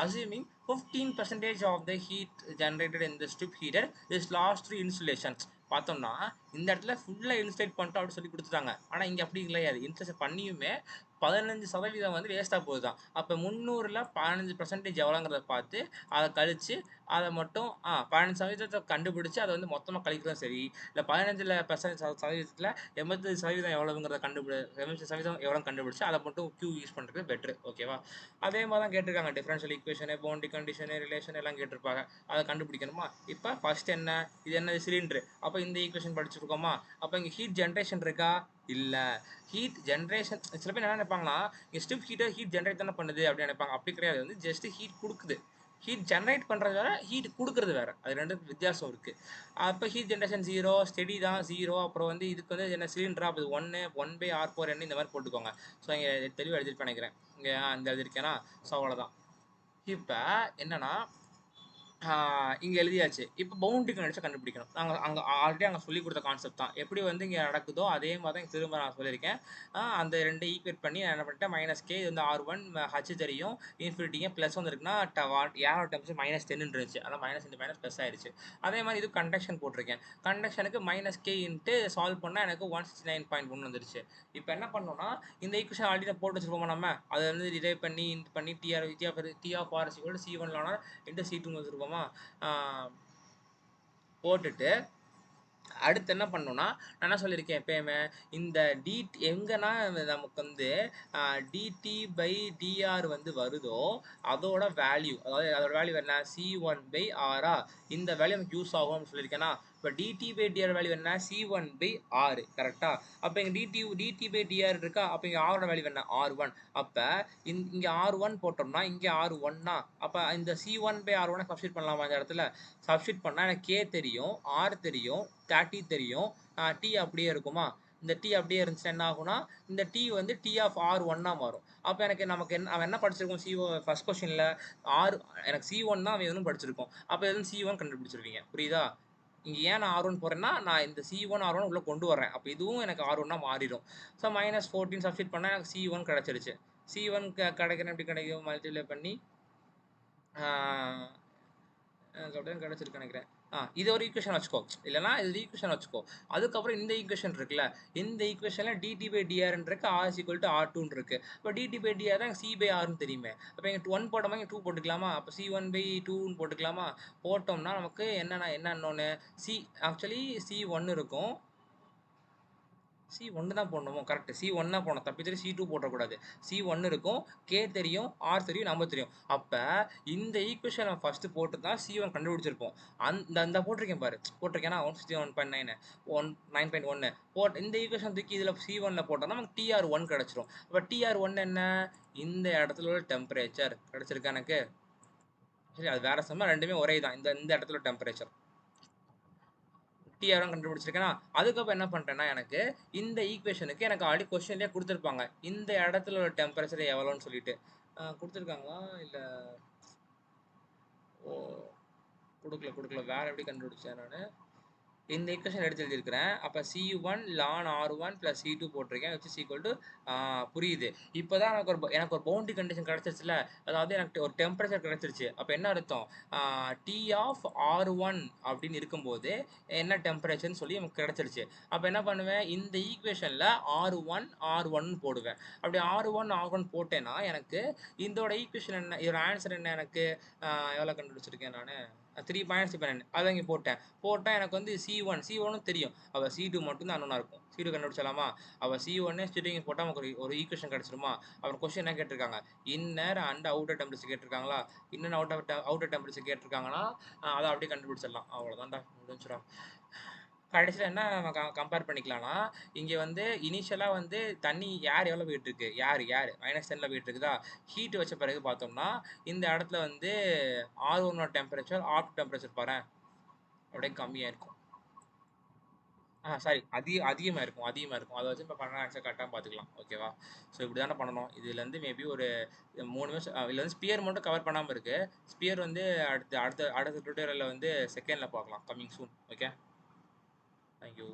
Assuming 15% of the heat generated in the strip heater is lost through insulation. பார்த்தோம்னா இந்த இடத்துல ஃபுல்லாக இன்சுலேட் பண்ணிட்டோம் அப்படின்னு சொல்லி கொடுத்துட்டாங்க. ஆனால் இங்கே அப்படி கிடையாது, இன்சுலேட் பண்ணியுமே 15% வந்து வேஸ்ட்டாக போகுது தான். அப்போ 300ல் 15% எவ்வளோங்கிறத பார்த்து அதை கழித்து அதை மட்டும் 15% கண்டுபிடிச்சி அதை வந்து மொத்தமாக கழிக்கிறதும் சரி, இல்லை 15% 80% எவ்வளோங்கிறத 80% எவ்வளோ கண்டுபிடிச்சி அதை மட்டும் Q யூஸ் பண்ணுறது பெட்ரு. ஓகேவா? அதே மாதிரி தான் கேட்டிருக்காங்க, differential equation, boundary condition, relation எல்லாம் கேட்டிருப்பாங்க. அதை கண்டுபிடிக்கணுமா. இப்போ ஃபர்ஸ்ட் என்ன, இது என்ன சிலிண்டரு, அப்போ இந்த ஈக்குவேஷன் படிச்சிருக்கோமா. அப்போ இங்கே ஹீட் ஜென்ரேஷன் இருக்கா, இல்லை. ஹீட் ஜென்ரேஷன் சில பேர் என்ன நினைப்பாங்கன்னா, இங்கே ஸ்ட்ரிப் ஹீட்டர் ஹீட் ஜென்ரேட் தானே பண்ணுது அப்படின்னு நினைப்பாங்க. அப்படி கிடையாது, வந்து ஜஸ்ட் ஹீட் கொடுக்குது. ஹீட் ஜென்ரேட் பண்ணுறது வேறு, ஹீட் கொடுக்குறது வேறு, அது ரெண்டு வித்தியாசம் இருக்குது. அப்போ ஹீட் ஜென்ரேஷன் 0, ஸ்டெடி தான் 0. அப்புறம் வந்து இதுக்கு வந்து என்ன சிலிண்டரா, அப்போ 1/R4 என்ன இந்த மாதிரி போட்டுக்கோங்க. ஸோ இங்கே தெளிவாக எழுதிட்டு நினைக்கிறேன், இங்கே அந்த எழுதிருக்கேன்னா. ஸோ அவ்வளோதான். இப்போ என்னன்னா இங்கே எழுதியாச்சு. இப்போ பவுண்டரி கண்டிஷன் கண்டுபிடிக்கணும். அங்கே ஆல்ரெடி அங்கே சொல்லி கொடுத்த கான்செப்ட் தான். எப்படி வந்து இங்கே நடக்குதோ அதே மாதிரி தான் திரும்ப நான் சொல்லியிருக்கேன். அந்த ரெண்டு ஈக்குவேட் பண்ணி நான் என்ன பண்ணிட்டேன், -K இது வந்து R1, H தெரியும், இன்ஃபினிட்டிங்க ப்ளஸ் வந்து இருக்குன்னா ஏரோட டெம்பரேச்சர் -10 இருந்துச்சு, அதான் -× ப்ளஸ் ஆயிடுச்சு. அதே மாதிரி இது கண்டக்ஷன் போட்டிருக்கேன். கண்டக்ஷனுக்கு -K இன்ட்டு சால்வ் பண்ணால் எனக்கு 169.1 வந்துருச்சு. இப்போ என்ன பண்ணோம்னா, இந்த ஈக்குவேஷன் ஆல்ரெடி போட்டு வச்சுருப்போமா நம்ம, அதை வந்து டிரைவ் பண்ணி T(r) C1 Lana into C2 வச்சுருப்போமா. போட்டுட்டு அடுத்து என்ன பண்ணணும்னா, நான் என்ன சொல்லியிருக்கேன் எப்பயுமே, இந்த எங்கன்னா நமக்கு வந்து dt/dr வந்து வருதோ அதோட வேல்யூ, அதாவது அதோட வேல்யூ என்ன, C1/r. இந்த வேல்யூ நமக்கு யூஸ் ஆகும்னு சொல்லியிருக்கேன்னா. இப்போ dt/dr வேல்யூ என்ன, C1/r. கரெக்டா. அப்போ இங்கே dt/dr இருக்கா, அப்போ இங்கே ஆரோட வேல்யூ என்ன, R1. அப்போ இங்கே R1 போட்டோம்னா இங்கே R1 அப்போ இந்த C1/R1 சப்ஸ்டிட் பண்ணலாமா இந்த இடத்துல. சப்ஸ்டிட் பண்ணால் எனக்கு K தெரியும், R தெரியும், 30 தெரியும், T அப்படியே இருக்குமா. இந்த T அப்படியே இருந்துச்சுன்னா என்ன ஆகும்னா, இந்த T வந்து T(r1) மாறும். அப்போ நமக்கு அவன் என்ன படிச்சிருக்கோம், ஃபர்ஸ்ட் கொஸ்டினில் எனக்கு C1 தான் வேணும்னு படிச்சிருக்கோம். அப்போ எதுவும் C1 கண்டுபிடிச்சிருவீங்க. புரியுதா. இங்கே ஏன் நான் R1 போடுறேன்னா, நான் இந்த C1 R1 உள்ளே கொண்டு வரேன். அப்போ இதுவும் எனக்கு R1 மாறிடும். ஸோ -14 சப்ஸ்டிட் பண்ணால் எனக்கு C1 கிடச்சிருச்சு. C1 கிடைக்கணும் எப்படி கிடைக்கும் மல்டிப்ளை பண்ணி அப்படியே கிடைச்சிருக்கு நினைக்கிறேன். இது ஒரு ஈக்குவேஷன் வச்சுக்கோ, இல்லைனா இது ஈக்குவேஷன் வச்சுக்கோ. அதுக்கப்புறம் இந்த ஈக்குவேஷன் இருக்குல்ல, இந்த ஈக்குவேஷன்ல dt/dr r is equal to r2 இருக்கு. இப்போ dt/dr தான் c/rன்னு தெரியுமே. அப்போ இங்கே 1 போட்டோமா, இங்கே 2 போட்டுக்கலாமா? அப்போ c1/2ன்னு போட்டுக்கலாமா? போட்டோம்னா நமக்கு என்னன்னு ஆக்சுவலி c1 இருக்கும். C1 தான் போடணுமோ? கரெக்ட், C1 தான் போடணும். தப்பிச்சு C2 போட்டக்கூடாது. C1 இருக்கும், K தெரியும், R தெரியும், நம்ம தெரியும். அப்போ இந்த ஈக்குவேஷன் நம்ம ஃபர்ஸ்ட் போட்டு தான் C1 கண்டுபிடிச்சிருப்போம். அந்த போட்டிருக்கேன் பாரு, போட்டிருக்கேன்னா 161.9 9.1 போட்டு இந்த ஈக்குவேஷன் தூக்கி இதில் C1ல போட்டோம்னா நமக்கு TR1 கிடைச்சிரும். அப்போ TR1 என்ன? இந்த இடத்துல உள்ள டெம்பரேச்சர் கிடைச்சிருக்கா எனக்கு? சரி, அது வேற சமயம், ரெண்டுமே ஒரே தான். இந்த இடத்துல டெம்பரேச்சர் TR1 கண்டுபிடிச்சிருக்கேன்னா, அதுக்கப்புறம் என்ன பண்ணிட்டேன்னா, எனக்கு இந்த ஈக்குவேஷனுக்கு எனக்கு ஆல்ரெடி கொஸ்டின்லேயே கொடுத்துருப்பாங்க, இந்த இடத்துல ஒரு டெம்பரேச்சர் எவ்வளோன்னு சொல்லிட்டு கொடுத்துருக்காங்களா இல்லை? ஓ, கொடுக்கல. வேற எப்படி கண்டுபிடிச்சேன் நான்? இந்த ஈக்குவேஷன் எடுத்து எழுதியிருக்கிறேன். அப்போ C1 ln R1 + C2 போட்டிருக்கேன், which is equal to புரியுது. இப்போ தான் எனக்கு ஒரு பவுண்டரி கண்டிஷன் கிடச்சிருச்சுல, அதாவது எனக்கு ஒரு டெம்பரேச்சர் கிடச்சிருச்சு. அப்போ என்ன அர்த்தம்? T of R1 அப்படின்னு இருக்கும்போது என்ன டெம்பரேச்சர்னு சொல்லி நமக்கு கிடச்சிருச்சு. அப்போ என்ன பண்ணுவேன்? இந்த ஈக்குவேஷனில் R1 போடுவேன். அப்படி R1 போட்டேன்னா எனக்கு இதோட ஈக்குவேஷன் என்ன, இதோட ஆன்சர் என்ன? எனக்கு எவ்வளோ கண்டுபிடிச்சிருக்கேன் நான்? 3.7 அதை இங்கே போட்டால் எனக்கு வந்து C1 தெரியும். அப்போ C2 மட்டும் தான் அன்னோனா இருக்கும். C2 கண்டுபிடிச்சலாமா? அப்போ C1 C2 இங்கே போட்டால் நமக்கு ஒரு ஈக்குவேஷன் கிடச்சிருமா? அப்புறம் கொஸ்டின் என்ன கேட்டிருக்காங்க? இன்னர் அண்ட் அவுட்டர் டெம்பரேச்சர் கேட்டிருக்காங்களா? இன்னர் அவுட்டர் டெம்பரேச்சர் கேட்டிருக்காங்கன்னா அதை அப்படியே கண்டுபிடிச்சிடலாம். அவ்வளோதான்டா, முடிஞ்சிடும். கடைசியில் என்ன நம்ம கம்பேர் பண்ணிக்கலாம்னா, இங்கே வந்து இனிஷியலாக வந்து தண்ணி ஏர் எவ்வளோ போயிட்டு இருக்கு? ஏர் -10ல் போயிட்டு இருக்குதா? ஹீட் வச்ச பிறகு பார்த்தோம்னா இந்த இடத்துல வந்து R1 டெம்பரேச்சர் R2 டெம்பரேச்சர் பாரு அப்படியே கம்மியாக இருக்கும். சாரி, அதிகமாக இருக்கும். அதை வச்சு இப்போ பண்ண ஆன்சர் கரெக்டாக பார்த்துக்கலாம். ஓகேவா? ஸோ இப்படி தானே பண்ணணும். இதுலேருந்து மேபி ஒரு 3 நிமிஷம் இதில் வந்து ஸ்பியர் மட்டும் கவர் பண்ணாமல் இருக்குது. ஸ்பியர் வந்து அடுத்த டுட்டோரியலில் வந்து செகண்டில் பார்க்கலாம். Coming soon. Okay, thank you.